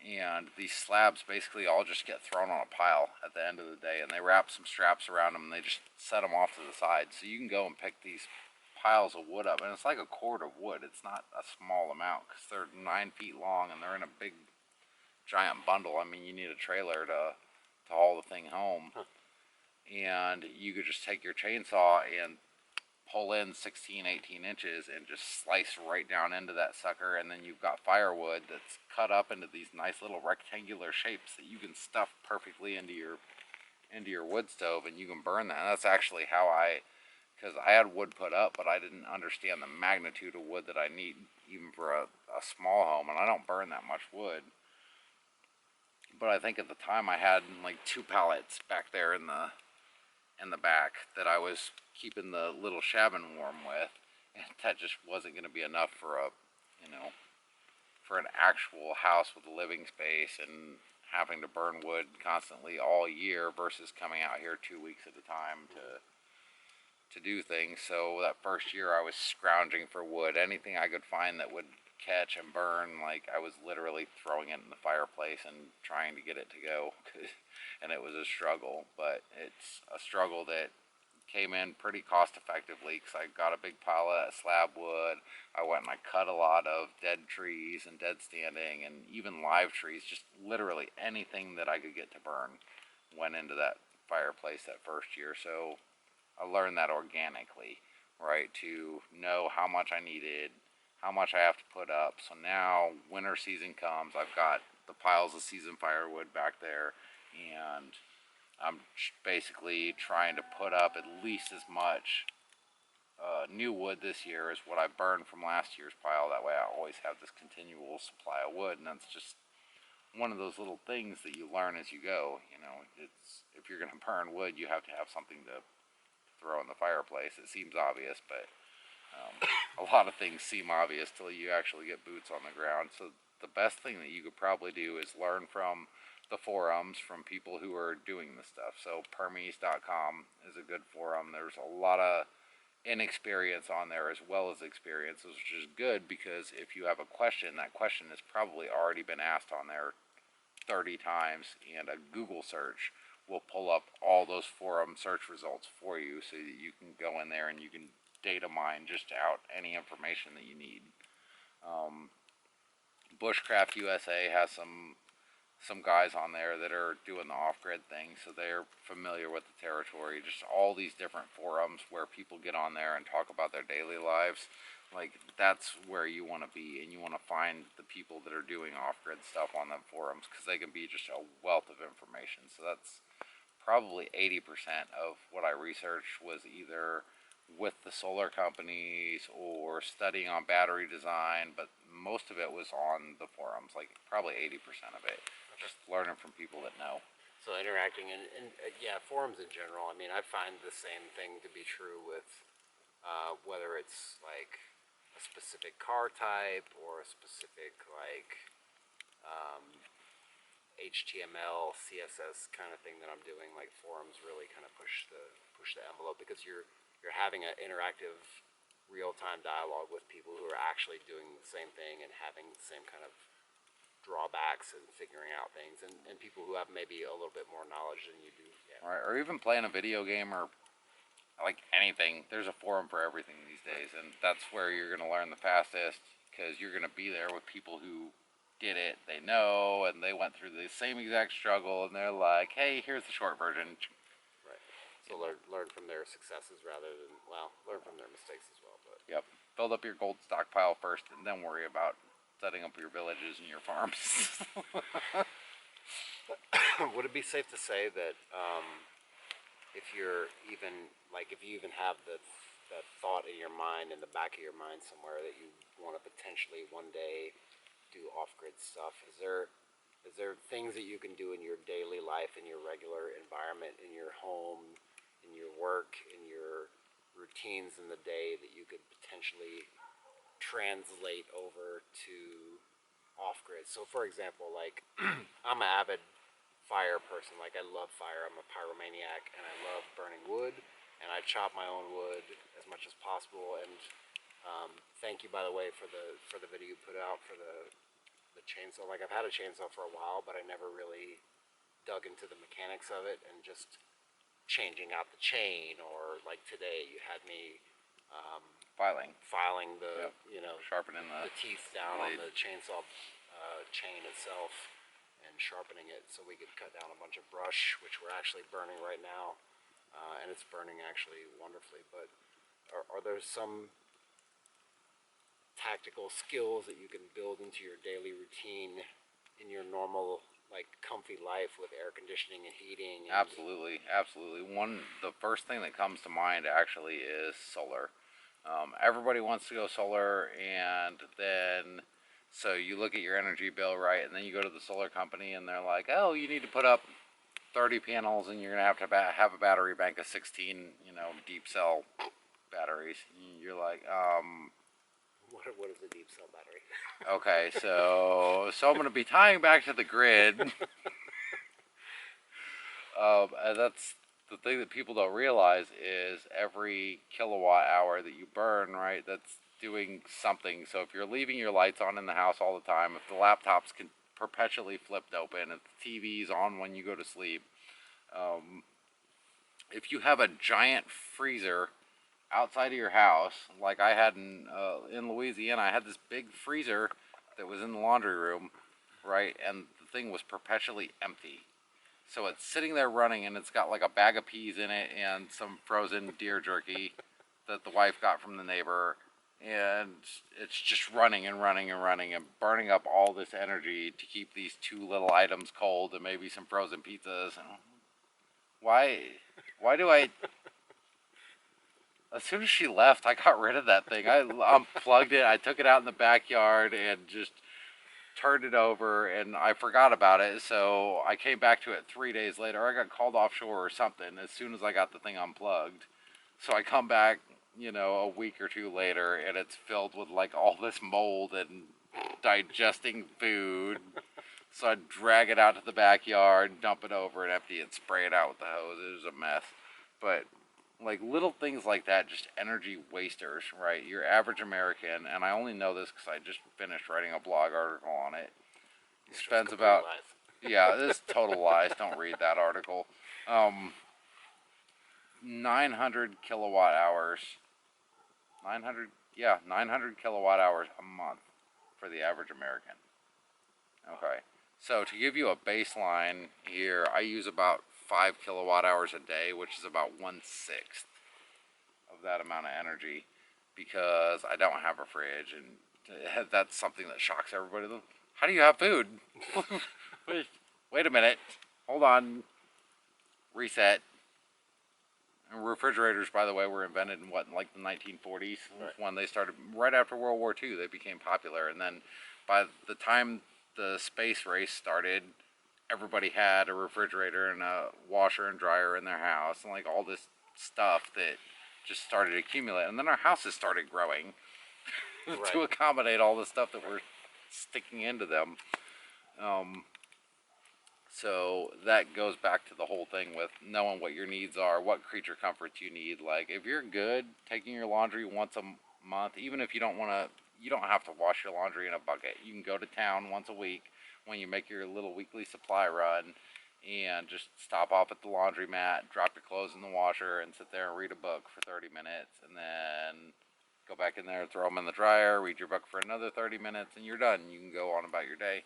And these slabs basically all just get thrown on a pile at the end of the day, and they wrap some straps around them and they just set them off to the side. So you can go and pick these piles of wood up, and it's like a cord of wood. It's not a small amount because they're 9 feet long and they're in a big giant bundle. I mean, you need a trailer to haul the thing home. And you could just take your chainsaw and pull in 16, 18 inches and just slice right down into that sucker, and then you've got firewood that's cut up into these nice little rectangular shapes that you can stuff perfectly into your wood stove, and you can burn that. And that's actually how because I had wood put up, but I didn't understand the magnitude of wood that I need even for a small home, and I don't burn that much wood. But I think at the time I had like 2 pallets back there in the back that I was keeping the little cabin warm with, and that just wasn't going to be enough for for an actual house with a living space and having to burn wood constantly all year versus coming out here 2 weeks at a time to do things. So that first year I was scrounging for wood, anything I could find that would catch and burn. Like I was literally throwing it in the fireplace and trying to get it to go. And it was a struggle, but it's a struggle that came in pretty cost effectively because I got a big pile of slab wood. I went and I cut a lot of dead trees and dead standing and even live trees, just literally anything that I could get to burn went into that fireplace that first year. So I learned that organically, right, to know how much I needed, how much I have to put up. So now winter season comes, I've got the piles of seasoned firewood back there, and I'm basically trying to put up at least as much new wood this year as what I burned from last year's pile. That way I always have this continual supply of wood, and that's just one of those little things that you learn as you go. It's, if you're going to burn wood, you have to have something to throw in the fireplace. It seems obvious, but a lot of things seem obvious till you actually get boots on the ground. So the best thing that you could probably do is learn from the forums, from people who are doing this stuff. So permies.com is a good forum. There's a lot of inexperience on there as well as experience, which is good because if you have a question, that question has probably already been asked on there 30 times, and a Google search will pull up all those forum search results for you so that you can go in there and you can data mine just out any information that you need. Bushcraft USA has some guys on there that are doing the off-grid thing, so they're familiar with the territory. Just all these different forums where people get on there and talk about their daily lives. Like, that's where you want to be, and you want to find the people that are doing off-grid stuff on them forums, because they can be just a wealth of information. So that's probably 80% of what I researched was either with the solar companies or studying on battery design, but most of it was on the forums, like probably 80% of it. Just learning from people that know. So interacting and yeah, forums in general. I mean, I find the same thing to be true with whether it's like a specific car type or a specific like HTML, CSS kind of thing that I'm doing. Like forums really kind of push the envelope because you're having an interactive, real-time dialogue with people who are actually doing the same thing and having the same kind of drawbacks and figuring out things, and people who have maybe a little bit more knowledge than you do. Yeah. Right, or even playing a video game or like anything. There's a forum for everything these days, and that's where you're going to learn the fastest because you're going to be there with people who did it, they know, and they went through the same exact struggle, and they're like, hey, here's the short version. Right. So learn from their successes rather than, well, learn from their mistakes as well. But yep, build up your gold stockpile first, and then worry about setting up your villages and your farms. Would it be safe to say that if you're even like if you even have that thought in your mind, in the back of your mind somewhere, that you want to potentially one day do off-grid stuff, is there things that you can do in your daily life, in your regular environment, in your home, in your work, in your routines in the day, that you could potentially translate over to off-grid? So for example, like I'm an avid fire person. Like, I love fire. I'm a pyromaniac, and I love burning wood, and I chop my own wood as much as possible. And thank you, by the way, for the video you put out for the chainsaw. Like, I've had a chainsaw for a while, but I never really dug into the mechanics of it, and just changing out the chain, or like today you had me filing the Yep. you know, Sharpening the teeth down blade. on the chainsaw chain itself, and sharpening it so we could cut down a bunch of brush, which we're actually burning right now, and it's burning actually wonderfully. But are there some tactical skills that you can build into your daily routine in your normal, like, comfy life with air conditioning and heating? And Absolutely, absolutely. The first thing that comes to mind actually is solar. Everybody wants to go solar, and then so you look at your energy bill, right? And then you go to the solar company, and they're like, "Oh, you need to put up 30 panels, and you're gonna have to have a battery bank of 16, deep cell batteries." And you're like, what is a deep cell battery? okay, so I'm gonna be tying back to the grid. And that's the thing that people don't realize is every kilowatt hour that you burn, right, that's doing something. So if you're leaving your lights on in the house all the time, if the laptop's perpetually flipped open, if the TV's on when you go to sleep, if you have a giant freezer outside of your house, like I had in Louisiana, I had this big freezer that was in the laundry room, right, and the thing was perpetually empty. So it's sitting there running, and it's got like a bag of peas in it and some frozen deer jerky that the wife got from the neighbor, and it's just running and running and running and burning up all this energy to keep these two little items cold and maybe some frozen pizzas. And why do I? As soon as she left, I got rid of that thing. I unplugged it. I took it out in the backyard and just turned it over, and I forgot about it. So I came back to it 3 days later. I got called offshore or something as soon as I got the thing unplugged. So I come back, a week or two later, and it's filled with like all this mold and digesting food. So I drag it out to the backyard, dump it over, and empty it, spray it out with the hose. It was a mess. But like little things like that, just energy wasters, right? Your average American, and I only know this because I just finished writing a blog article on it. He spends about, yeah, this is total lies. Don't read that article. 900 kilowatt hours, 900 kilowatt hours a month for the average American. Okay, so to give you a baseline here, I use about 5 kilowatt hours a day, which is about 1/6 of that amount of energy, because I don't have a fridge, and that's something that shocks everybody. How do you have food? Wait a minute, hold on, reset. And refrigerators, by the way, were invented in like the 1940s, right, when they started. Right after World War II, they became popular, and then by the time the space race started, everybody had a refrigerator and a washer and dryer in their house, and like all this stuff that just started to accumulate, and then our houses started growing right, to accommodate all the stuff that we're sticking into them. So that goes back to the whole thing with knowing what your needs are, what creature comforts you need. Like, if you're good taking your laundry once a month, even if you don't have to wash your laundry in a bucket. You can go to town once a week when you make your little weekly supply run, and just stop off at the laundromat, drop your clothes in the washer, and sit there and read a book for 30 minutes, and then go back in there, throw them in the dryer, read your book for another 30 minutes, and you're done. You can go on about your day.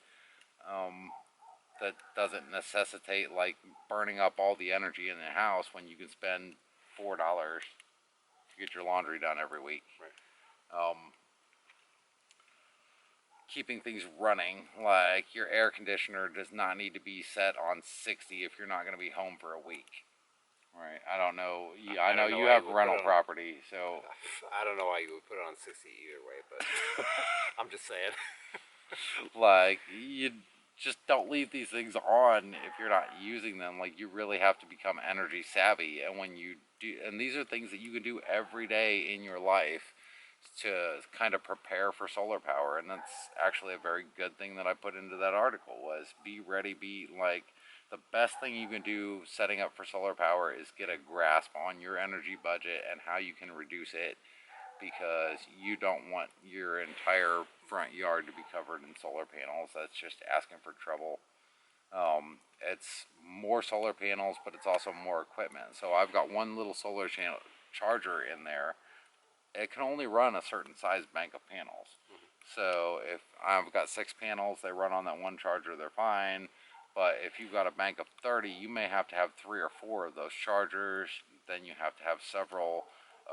That doesn't necessitate like burning up all the energy in the house when you can spend $4 to get your laundry done every week. Right. keeping things running. Like your air conditioner does not need to be set on 60 if you're not going to be home for a week. Right. I don't know. I know you have rental property, so I don't know why you would put it on 60 either way, but I'm just saying. like you just don't leave these things on if you're not using them. Like you really have to become energy savvy, and when you do, and these are things that you can do every day in your life to kind of prepare for solar power. And that's actually a very good thing that I put into that article was be ready. Be like, the best thing you can do setting up for solar power is get a grasp on your energy budget and how you can reduce it, because you don't want your entire front yard to be covered in solar panels. That's just asking for trouble. It's more solar panels, but it's also more equipment. So I've got one little solar channel charger in there. It can only run a certain size bank of panels. So if I've got 6 panels, they run on that one charger, they're fine. But if you've got a bank of 30, you may have to have 3 or 4 of those chargers. Then you have to have several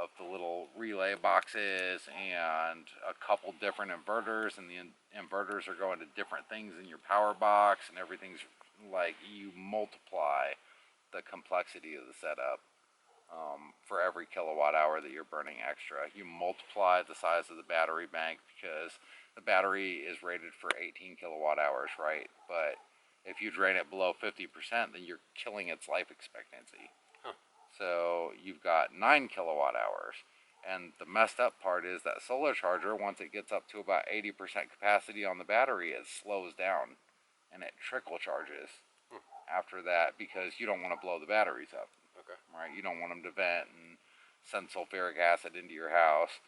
of the little relay boxes and a couple different inverters, and the inverters are going to different things in your power box, and everything's like, you multiply the complexity of the setup. For every kilowatt hour that you're burning extra, you multiply the size of the battery bank, because the battery is rated for 18 kilowatt hours, right? But if you drain it below 50%, then you're killing its life expectancy. So you've got 9 kilowatt hours. And the messed up part is that solar charger, once it gets up to about 80% capacity on the battery, it slows down and it trickle charges after that, because you don't want to blow the batteries up. Okay. Right? You don't want them to vent and send sulfuric acid into your house.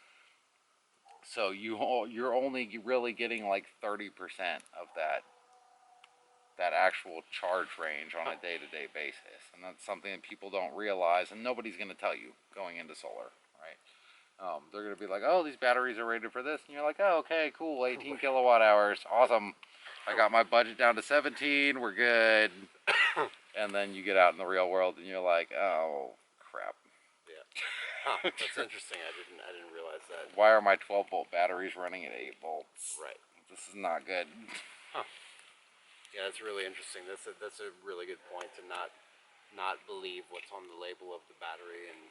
So you're only really getting like 30% of that actual charge range on a day-to-day basis, and that's something that people don't realize, and nobody's going to tell you going into solar, right? They're going to be like, oh, these batteries are rated for this, and you're like, oh, okay, cool, 18 kilowatt hours, awesome. I got my budget down to 17, we're good. And then you get out in the real world, and you're like, oh, crap. Yeah. That's interesting. I didn't realize that. Why are my 12-volt batteries running at 8 volts? Right. This is not good. Yeah, that's really interesting. That's a really good point, to not believe what's on the label of the battery and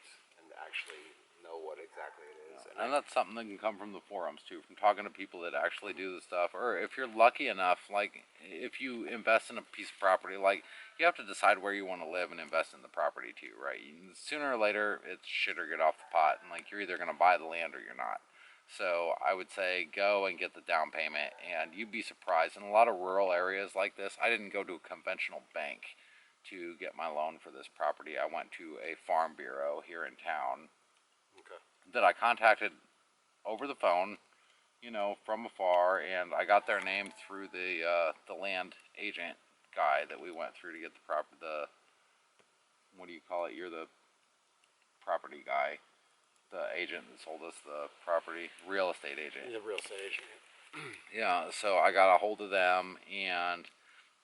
actually know what exactly it is. And that's something that can come from the forums too, from talking to people that actually do the stuff. Or if you're lucky enough, like if you invest in a piece of property, like you have to decide where you want to live and invest in the property too, right? Sooner or later, it's shit or get off the pot, and like you're either going to buy the land or you're not. So I would say go and get the down payment, and you'd be surprised. In a lot of rural areas like this, I didn't go to a conventional bank to get my loan for this property. I went to a farm bureau here in town. Okay. That I contacted over the phone, from afar, and I got their name through the land agent guy that we went through to get the what do you call it? You're the property guy. The agent that sold us the property, real estate agent. The real estate agent. Yeah, so I got a hold of them, and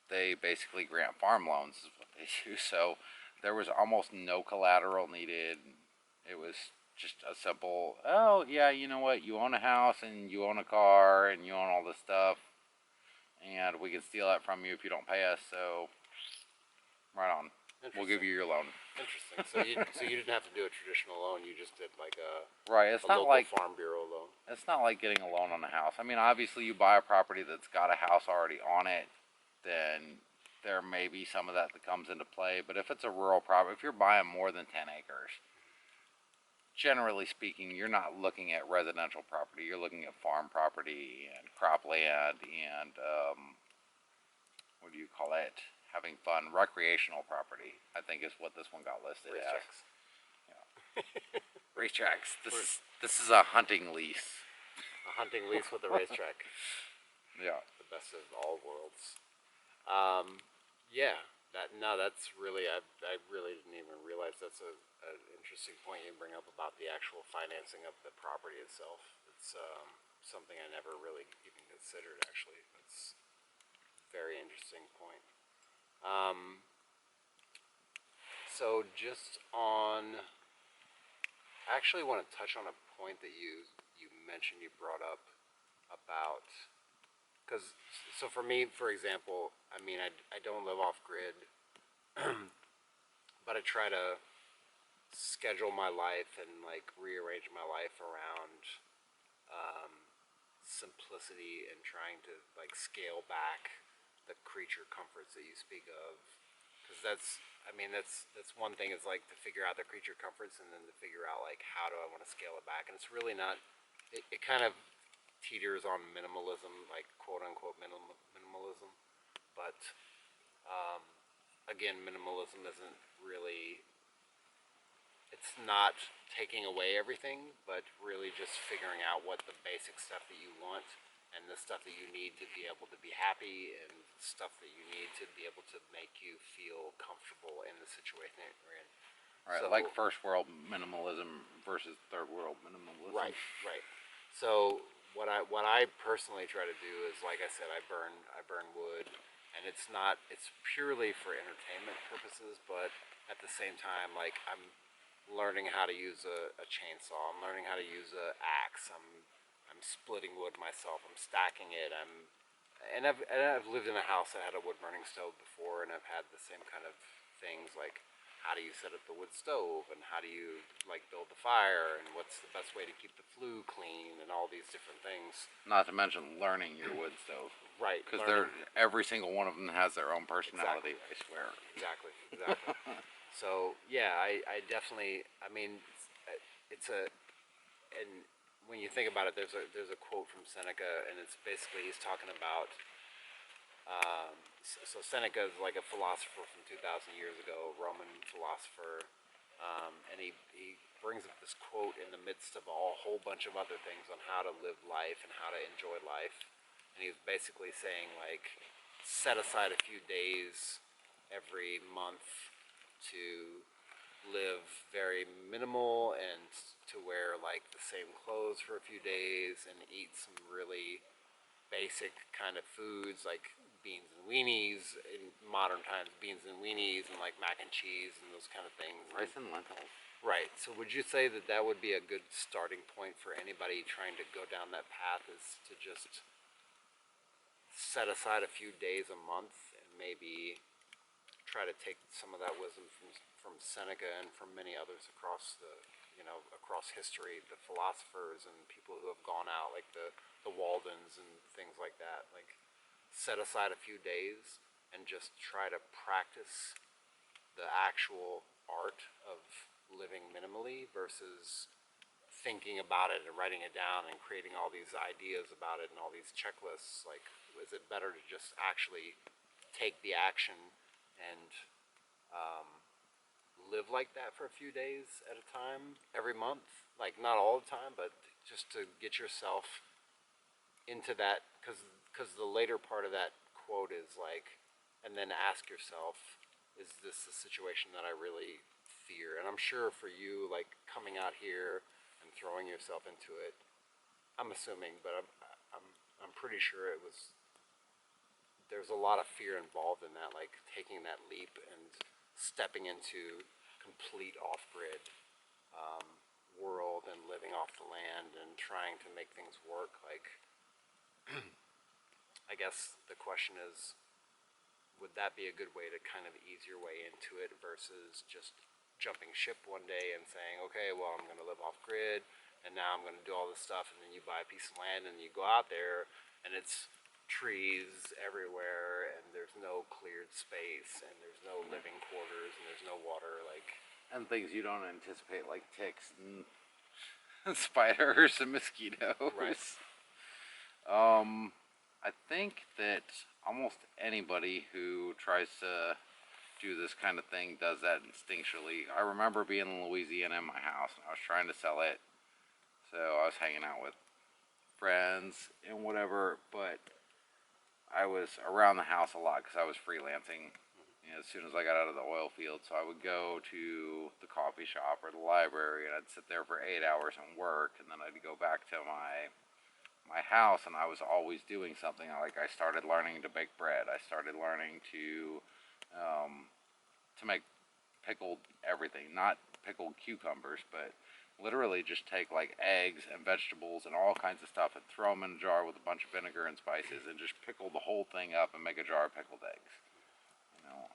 they basically grant farm loans is what they do. So there was almost no collateral needed. It was just a simple, oh yeah, you know what, you own a house and you own a car and you own all this stuff, and we can steal that from you if you don't pay us, so right on. We'll give you your loan. Interesting. So you didn't have to do a traditional loan. You just did like a right. It's not local like farm bureau loan. It's not like getting a loan on a house. I mean, obviously, you buy a property that's got a house already on it, then there may be some of that comes into play. But if it's a rural property, if you're buying more than 10 acres, generally speaking, you're not looking at residential property. You're looking at farm property and cropland and what do you call it? Having fun, recreational property, I think is what this one got listed as. Yeah. Racetracks. This is a hunting lease. A hunting lease with a racetrack. Yeah. The best of all worlds. Yeah. That's really, I really didn't even realize that's an interesting point you bring up about the actual financing of the property itself. It's something I never really even considered, actually. That's a very interesting point. So just on, I actually want to touch on a point that you mentioned, you brought up about Because so for me, for example, I mean, I don't live off grid, but I try to schedule my life and like rearrange my life around simplicity and trying to like scale back the creature comforts that you speak of. Because I mean, that's one thing is like to figure out the creature comforts and then to figure out like how do I want to scale it back. And it's really not. It kind of teeters on minimalism, like quote unquote minimalism. But um, again, minimalism isn't really. It's not taking away everything, but really just figuring out what the basic stuff that you want and the stuff that you need to be able to be happy and stuff that you need to be able to make you feel comfortable in the situation that you're in. Right, So, like first world minimalism versus third world minimalism. right, right. So what I personally try to do is, like I said, I burn wood, and it's purely for entertainment purposes, but at the same time, like I'm learning how to use a chainsaw. I'm learning how to use a axe. I'm splitting wood myself. I'm stacking it. And I've lived in a house that had a wood burning stove before, and I've had the same kind of things like how do you set up the wood stove and how do you like build the fire and what's the best way to keep the flue clean and all these different things. Not to mention learning your wood stove, Right. because every single one of them has their own personality. Exactly. I swear. Exactly. Exactly. So yeah, I definitely. I mean, it's a and when you think about it, there's a quote from Seneca, and it's basically he's talking about. So Seneca is like a philosopher from 2,000 years ago, Roman philosopher, and he brings up this quote in the midst of a whole bunch of other things on how to live life and how to enjoy life, and he's basically saying like, set aside a few days every month to live very minimal and to wear like the same clothes for a few days and eat some really basic kind of foods like beans and weenies in modern times, beans and weenies and like mac and cheese and those kind of things. Rice and lentils. Right. So would you say that that would be a good starting point for anybody trying to go down that path, is to just set aside a few days a month and maybe try to take some of that wisdom from Seneca and from many others across across history, the philosophers and people who have gone out, like the Waldens and things like that. Like, set aside a few days and just try to practice the actual art of living minimally versus thinking about it and writing it down and creating all these ideas about it and all these checklists. Like, is it better to just actually take the action and live like that for a few days at a time every month? Like, not all the time, but just to get yourself into that, because the later part of that quote is like, and then ask yourself, is this the situation that I really fear? And I'm sure for you, like coming out here and throwing yourself into it, I'm assuming, but I'm pretty sure it was, there's a lot of fear involved in that, like taking that leap and stepping into complete off-grid world and living off the land and trying to make things work. Like, I guess the question is, would that be a good way to kind of ease your way into it versus just jumping ship one day and saying, okay, well, I'm going to live off grid and now I'm going to do all this stuff, and then you buy a piece of land and you go out there and it's trees everywhere and there's no cleared space and there's no living quarters and there's no water, like, And things you don't anticipate, like ticks and spiders and mosquitoes. Right. I think that almost anybody who tries to do this kind of thing does that instinctually. I remember being in Louisiana in my house and I was trying to sell it, so I was hanging out with friends and whatever, but I was around the house a lot because I was freelancing. You know, as soon as I got out of the oil field, so I would go to the coffee shop or the library and I'd sit there for 8 hours and work, and then I'd go back to my house and I was always doing something. Like, I started learning to bake bread. I started learning to make pickled everything, not pickled cucumbers, but literally just take like eggs and vegetables and all kinds of stuff and throw them in a jar with a bunch of vinegar and spices and just pickle the whole thing up and make a jar of pickled eggs. You know,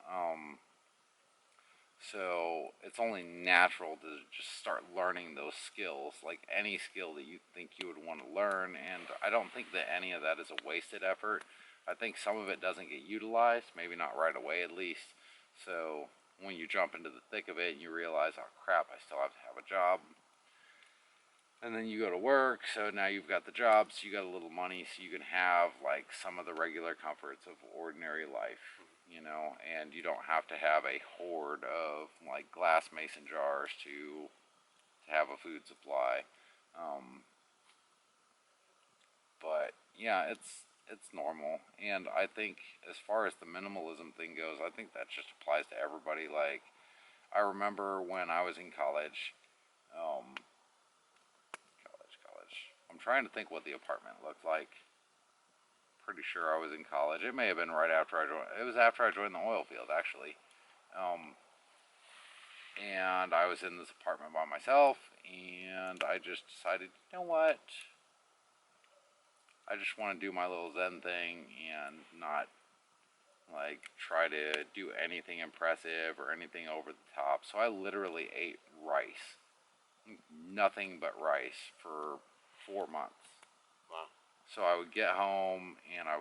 so it's only natural to just start learning those skills, like any skill that you think you would want to learn. And I don't think that any of that is a wasted effort. I think some of it doesn't get utilized, maybe not right away at least. So when you jump into the thick of it and you realize, oh crap, I still have to have a job. And then you go to work, so now you've got the job, so you got a little money, so you can have like some of the regular comforts of ordinary life, you know, and you don't have to have a hoard of like glass mason jars to have a food supply. Um, but yeah, it's normal, and I think as far as the minimalism thing goes, I think that just applies to everybody. Like I remember when I was in college. Um, I'm trying to think what the apartment looked like. Pretty sure I was in college. It may have been right after I joined. It was after I joined the oil field, actually. Um, and I was in this apartment by myself, and I just decided, you know what? I just want to do my little Zen thing and not like try to do anything impressive or anything over the top. So I literally ate rice, nothing but rice for 4 months. Wow. So I would get home and I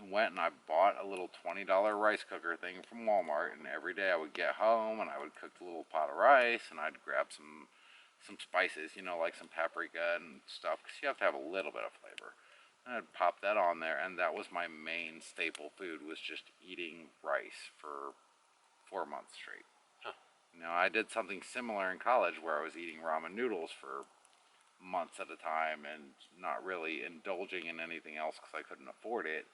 went and I bought a little $20 rice cooker thing from Walmart, and every day I would get home and I would cook the little pot of rice, and I'd grab some spices, you know, like some paprika and stuff, because you have to have a little bit of flavor. And I'd pop that on there, and that was my main staple food, was just eating rice for 4 months straight. Huh. Now I did something similar in college where I was eating ramen noodles for months at a time and not really indulging in anything else because I couldn't afford it.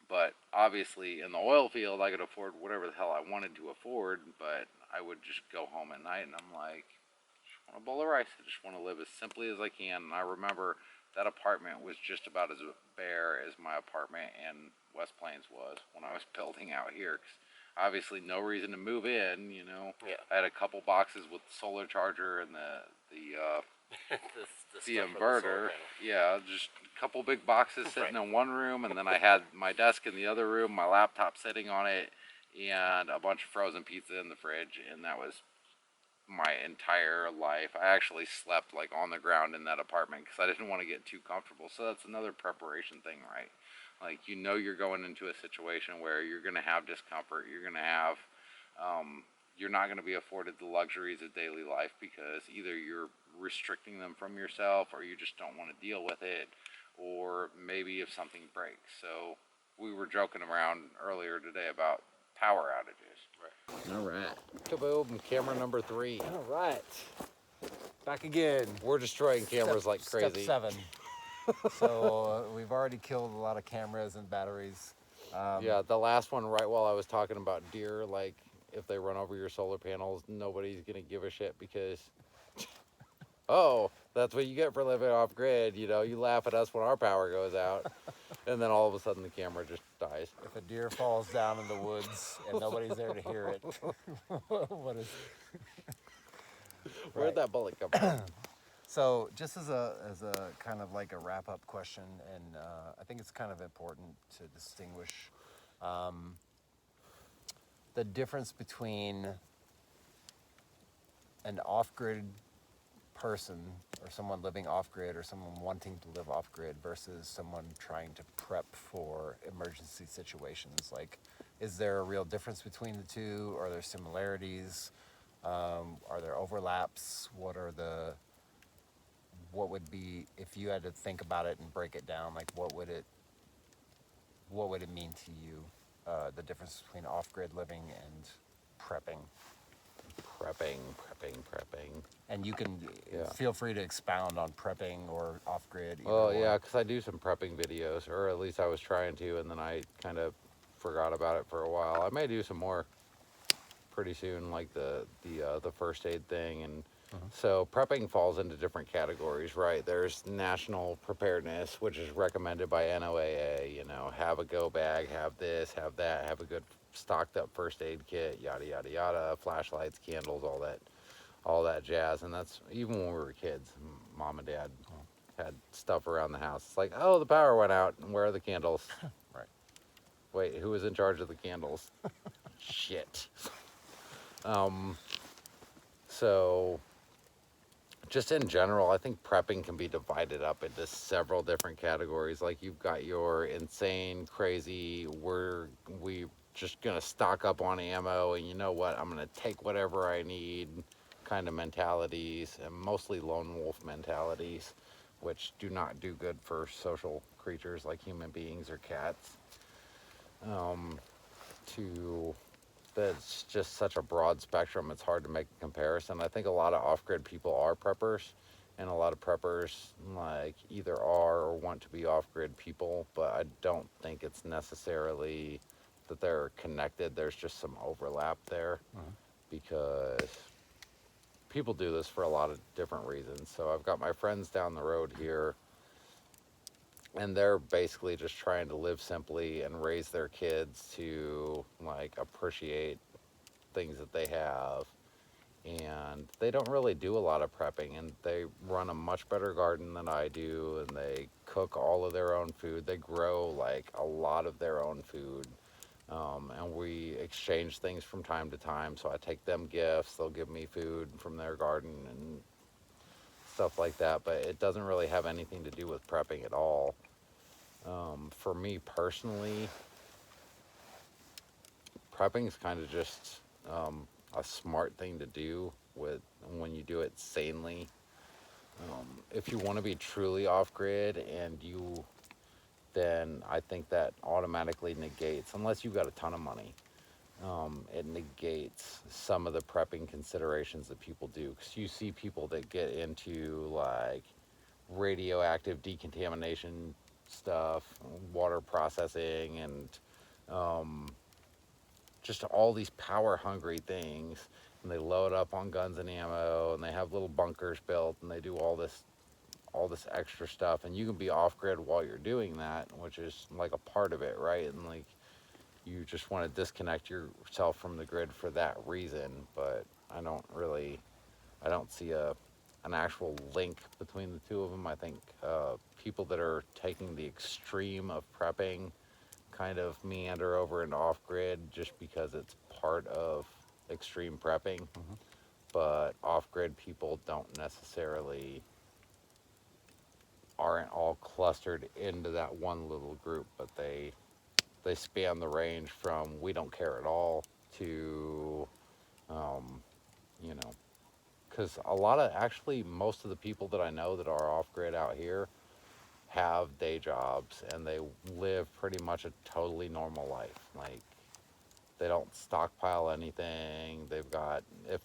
But obviously, in the oil field, I could afford whatever the hell I wanted to afford. But I would just go home at night and I'm like, I just want a bowl of rice. I just want to live as simply as I can. And I remember that apartment was just about as bare as my apartment in West Plains was when I was building out here. 'Cause obviously, no reason to move in. You know, Yeah. I had a couple boxes with the solar charger and the inverter. Yeah, just a couple big boxes sitting Right. in one room, and then I had my desk in the other room, my laptop sitting on it, and a bunch of frozen pizza in the fridge, and that was my entire life. I actually slept like on the ground in that apartment because I didn't want to get too comfortable. So that's another preparation thing, right? Like, you know, you're going into a situation where you're going to have discomfort. You're going to have you're not going to be afforded the luxuries of daily life because either you're restricting them from yourself or you just don't want to deal with it, or maybe if something breaks. So we were joking around earlier today about power outages. Right. All right. Kaboom, camera number 3. All right. Back again. We're destroying cameras like crazy. Step 7. So we've already killed a lot of cameras and batteries. Yeah, the last one, right while I was talking about deer, like if they run over your solar panels, nobody's gonna give a shit because, oh, that's what you get for living off grid. You know, you laugh at us when our power goes out, and then all of a sudden the camera just dies. If a deer falls down in the woods and nobody's there to hear it, what is? Where'd that bullet come from? So just as a kind of like a wrap up question, and I think it's kind of important to distinguish the difference between an off-grid person or someone living off-grid or someone wanting to live off-grid versus someone trying to prep for emergency situations. Like, is there a real difference between the two? Are there similarities? Are there overlaps? What would be, if you had to think about it and break it down, like what would it mean to you, the difference between off-grid living and prepping? Prepping. And you can Yeah. feel free to expound on prepping or off-grid. Well, yeah, because I do some prepping videos, or at least I was trying to, and then I kind of forgot about it for a while. I may do some more pretty soon, like the first aid thing, and so prepping falls into different categories, right? There's national preparedness, which is recommended by NOAA. You know, have a go bag, have this, have that, have a good stocked up first aid kit, yada yada yada, flashlights, candles, all that. all that jazz. And that's even when we were kids. Mom and Dad had stuff around the house. It's like, oh, the power went out. Where are the candles? Right. Wait, who was in charge of the candles? Shit. So just in general, I think prepping can be divided up into several different categories. Like you've got your insane, crazy, we just gonna stock up on ammo, and you know what, I'm gonna take whatever I need kind of mentalities, and mostly lone wolf mentalities, which do not do good for social creatures like human beings or cats. To That's just such a broad spectrum, it's hard to make a comparison. I think a lot of off-grid people are preppers, and a lot of preppers like either are or want to be off-grid people, but I don't think it's necessarily that they're connected. There's just some overlap there because people do this for a lot of different reasons. So I've got my friends down the road here, and they're basically just trying to live simply and raise their kids to like appreciate things that they have, and they don't really do a lot of prepping, and they run a much better garden than I do, and they cook all of their own food. They grow like a lot of their own food, and we exchange things from time to time. So I take them gifts, they'll give me food from their garden and stuff like that, but it doesn't really have anything to do with prepping at all. For me personally, prepping is kind of just a smart thing to do with when you do it sanely. If you want to be truly off grid then I think that automatically negates, unless you've got a ton of money, it negates some of the prepping considerations that people do. Because you see people that get into like radioactive decontamination stuff, water processing, and just all these power hungry things, and they load up on guns and ammo, and they have little bunkers built, and they do all this extra stuff, and you can be off grid while you're doing that, which is like a part of it, right? And like you just want to disconnect yourself from the grid for that reason. But I don't see an actual link between the two of them. I think people that are taking the extreme of prepping kind of meander over into off grid just because it's part of extreme prepping. But off grid people don't necessarily aren't all clustered into that one little group, but they span the range from we don't care at all to you know, because a lot of actually most of the people that I know that are off grid out here have day jobs, and they live pretty much a totally normal life. Like they don't stockpile anything. They've got, if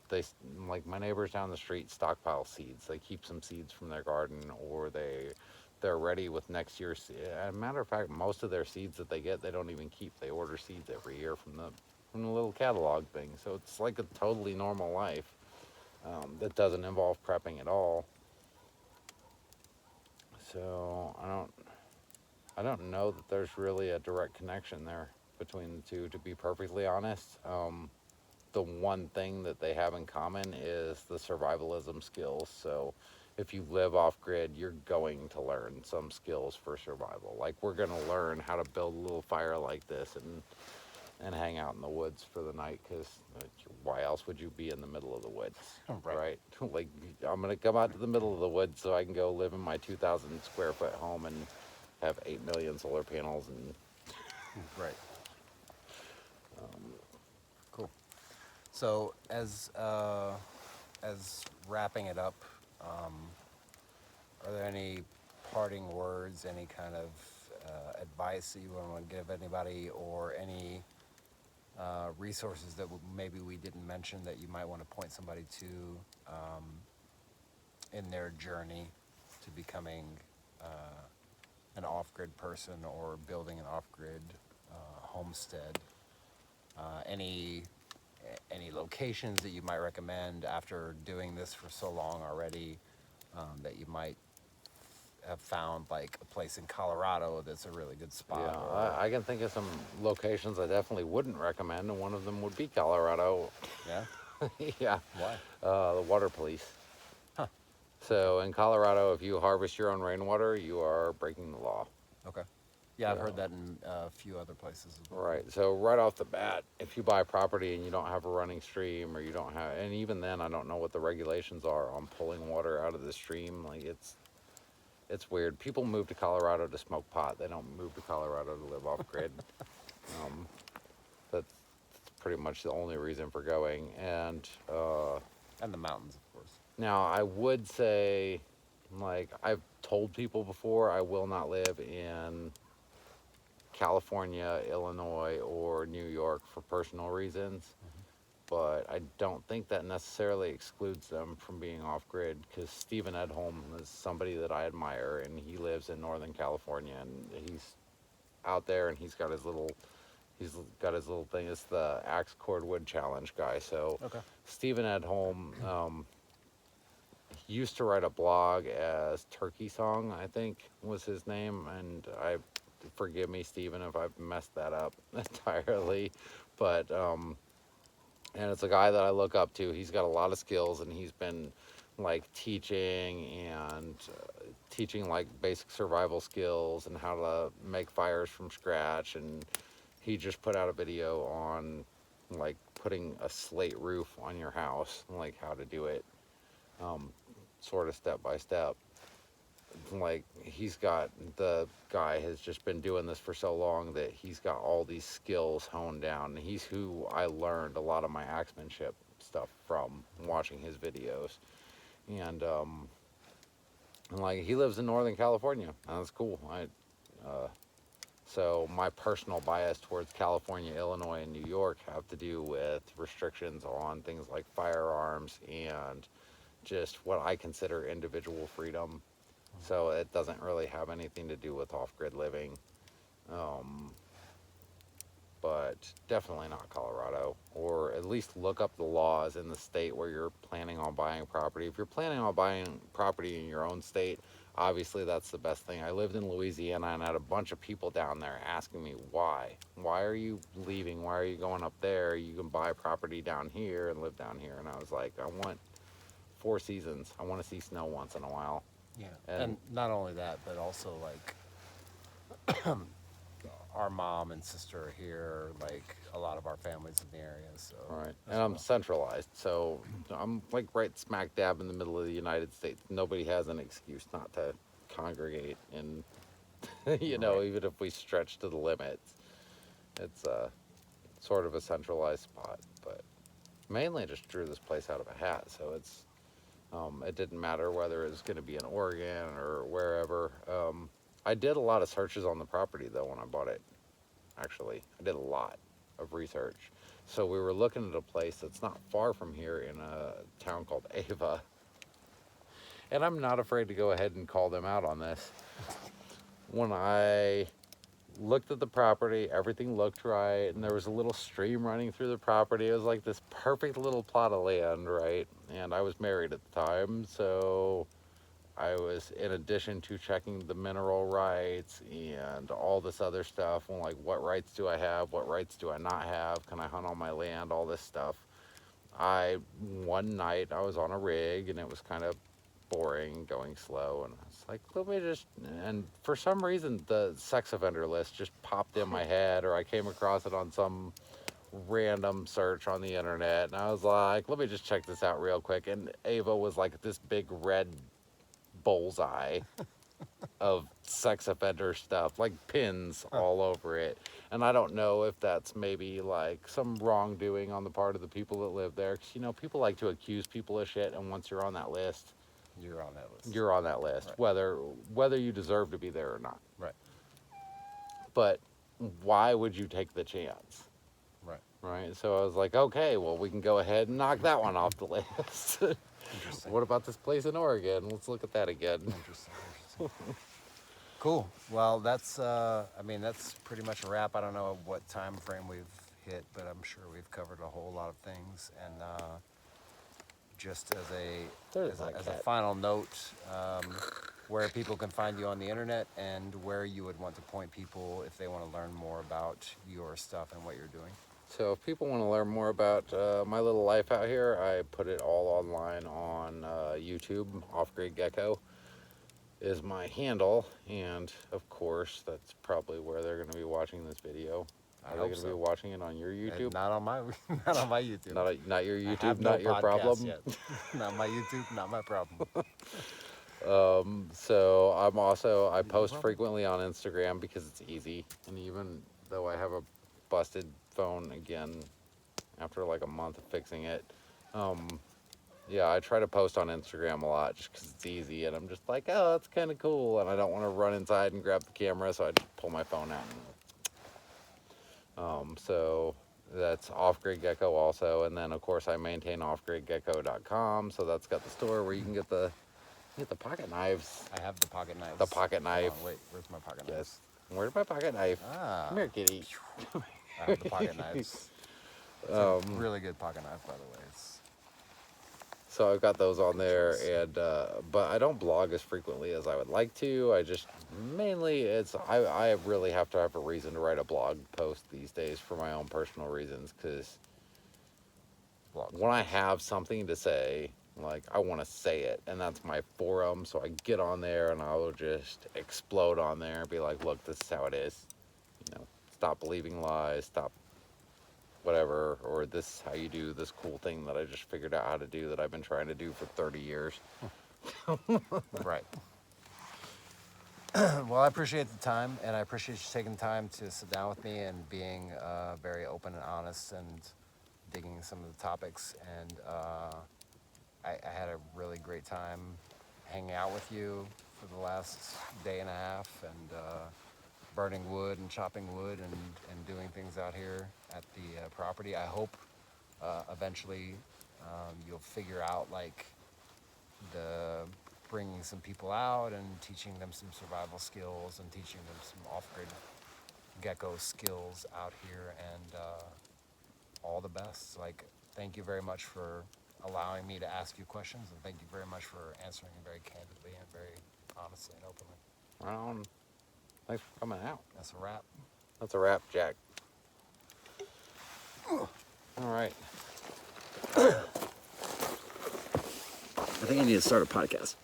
they, like my neighbors down the street stockpile seeds. They keep some seeds from their garden, or they're ready with next year's. As a matter of fact, most of their seeds that they get, they don't even keep. They order seeds every year from the little catalog thing. So it's like a totally normal life that doesn't involve prepping at all. So I don't know that there's really a direct connection there between the two, to be perfectly honest. The one thing that they have in common is the survivalism skills. So if you live off grid, you're going to learn some skills for survival. Like we're going to learn how to build a little fire like this and hang out in the woods for the night, because why else would you be in the middle of the woods? Right? Like I'm going to come out to the middle of the woods so I can go live in my 2,000 square foot home and have 8 million solar panels and Right. Cool. So as wrapping it up, are there any parting words, any kind of advice that you want to give anybody, or any resources that maybe we didn't mention that you might want to point somebody to in their journey to becoming an off-grid person or building an off-grid homestead? Any locations that you might recommend after doing this for so long already, that you might have found, like a place in Colorado that's a really good spot? yeah, Or, I can think of some locations I definitely wouldn't recommend, and one of them would be Colorado. yeah. Yeah. Why? The water police. Huh. So in Colorado, if you harvest your own rainwater, you are breaking the law. Okay. Yeah, I've heard So- that in a few other places as well. Right. So right off the bat, if you buy property and you don't have a running stream, or you don't have, and even then, I don't know what the regulations are on pulling water out of the stream. Like it's weird. People move to Colorado to smoke pot. They don't move to Colorado to live off grid. um, that's pretty much the only reason for going. And And the mountains, of course. now I would say, like I've told people before, I will not live in California, Illinois, or New York for personal reasons. But I don't think that necessarily excludes them from being off grid, because Stephen Edholm is somebody that I admire, and he lives in Northern California, and he's out there, and he's got his little thing. It's the Axe Cordwood Challenge guy. So Okay. Stephen Edholm used to write a blog as Turkey Song, I think was his name, and I forgive me, Stephen, if I've messed that up entirely, but and it's a guy that I look up to. He's got a lot of skills, and he's been like teaching like basic survival skills and how to make fires from scratch. And he just put out a video on like putting a slate roof on your house, like how to do it, sort of step by step. Like the guy has just been doing this for so long that he's got all these skills honed down. He's who I learned a lot of my axemanship stuff from, watching his videos. And like he lives in Northern California, and that's cool. So my personal bias towards California, Illinois, and New York have to do with restrictions on things like firearms and just what I consider individual freedom. So it doesn't really have anything to do with off-grid living. But definitely not Colorado, or at least look up the laws in the state where you're planning on buying property. If you're planning on buying property in your own state, obviously that's the best thing. I lived in Louisiana and I had a bunch of people down there asking me why. Why are you leaving? Why are you going up there? You can buy property down here and live down here. And I was like, I want 4 seasons. I want to see snow once in a while. Yeah. And- And not only that, but also like our mom and sister are here, like a lot of our families in the area. So Right. as And I'm well. centralized, so I'm like right smack dab in the middle of the United States. Nobody has an excuse not to congregate, and Right. even if we stretch to the limits, it's sort of a centralized spot. But mainly just drew this place out of a hat, so it didn't matter whether it was going to be in Oregon or wherever. I did a lot of searches on the property though when I bought it. Actually, I did a lot of research. So we were looking at a place that's not far from here in a town called Ava. And I'm not afraid to go ahead and call them out on this. When I looked at the property, everything looked right, and there was a little stream running through the property. It was like this perfect little plot of land, right? And I was married at the time, so I was, in addition to checking the mineral rights and all this other stuff, well, like what rights do I have, what rights do I not have, can I hunt on my land, all this stuff. One night I was on a rig and it was kind of boring, going slow, and I was like, let me just, and for some reason the sex offender list just popped in my head, or I came across it on some random search on the internet, and I was like, let me just check this out real quick. And Ava was like this big red bullseye of sex offender stuff, like pins all over it. And I don't know if that's maybe like some wrongdoing on the part of the people that live there, because people like to accuse people of shit, and once you're on that list, You're on that list. you're on that list, Right. whether you deserve to be there or not. Right. But why would you take the chance? Right. Right. So I was like, okay, well, we can go ahead and knock that one off the list. Interesting. What about this place in Oregon? Let's look at that again. Interesting. Cool. Well, that's that's pretty much a wrap. I don't know what time frame we've hit, but I'm sure we've covered a whole lot of things. And just as There's my as a cat. final note, where people can find you on the internet and where you would want to point people if they want to learn more about your stuff and what you're doing. So if people want to learn more about my little life out here, I put it all online on YouTube. Off-Grid Gecko is my handle, and of course, that's probably where they're going to be watching this video. I Are they hope going to so. be watching it on your And YouTube? not on my not on my YouTube. Not your I YouTube, have no not your podcast problem. yet. Not my YouTube, not my problem. So I post problem? frequently on Instagram because it's easy, and even though I have a busted phone again after like a month of fixing it, yeah, I try to post on Instagram a lot just because it's easy, and I'm just like, oh, that's kind of cool, and I don't want to run inside and grab the camera, so I just pull my phone out. So that's Off-Grid Gecko also, and then of course I maintain offgridgecko.com, so that's got the store where you can get the pocket knives. I have the pocket knives. The pocket knife. Hold on, wait, where's my pocket Yes. knives? Where's my pocket knife? Ah. Come here, kitty. I have the pocket knives. It's a really good pocket knife, by the way. So I've got those on there, choice. and but I don't blog as frequently as I would like to. I just mainly I really have to have a reason to write a blog post these days for my own personal reasons, because when I have something to say, like I want to say it, and that's my forum, so I get on there and I will just explode on there and be like, look, this is how it is. You know, stop believing lies, stop whatever, or this is how you do this cool thing that I just figured out how to do that I've been trying to do for 30 years. Right. Well, I appreciate the time, and I appreciate you taking the time to sit down with me and being very open and honest and digging into some of the topics. And I had a really great time hanging out with you for the last day and a half, and burning wood and chopping wood and doing things out here at the property. I hope eventually you'll figure out like the bringing some people out and teaching them some survival skills and teaching them some off-grid gecko skills out here, and all the best. Like, thank you very much for allowing me to ask you questions, and thank you very much for answering very candidly and very honestly and openly. Right on. Thanks for coming out. That's a wrap. That's a wrap, Jack. All right. I think I need to start a podcast.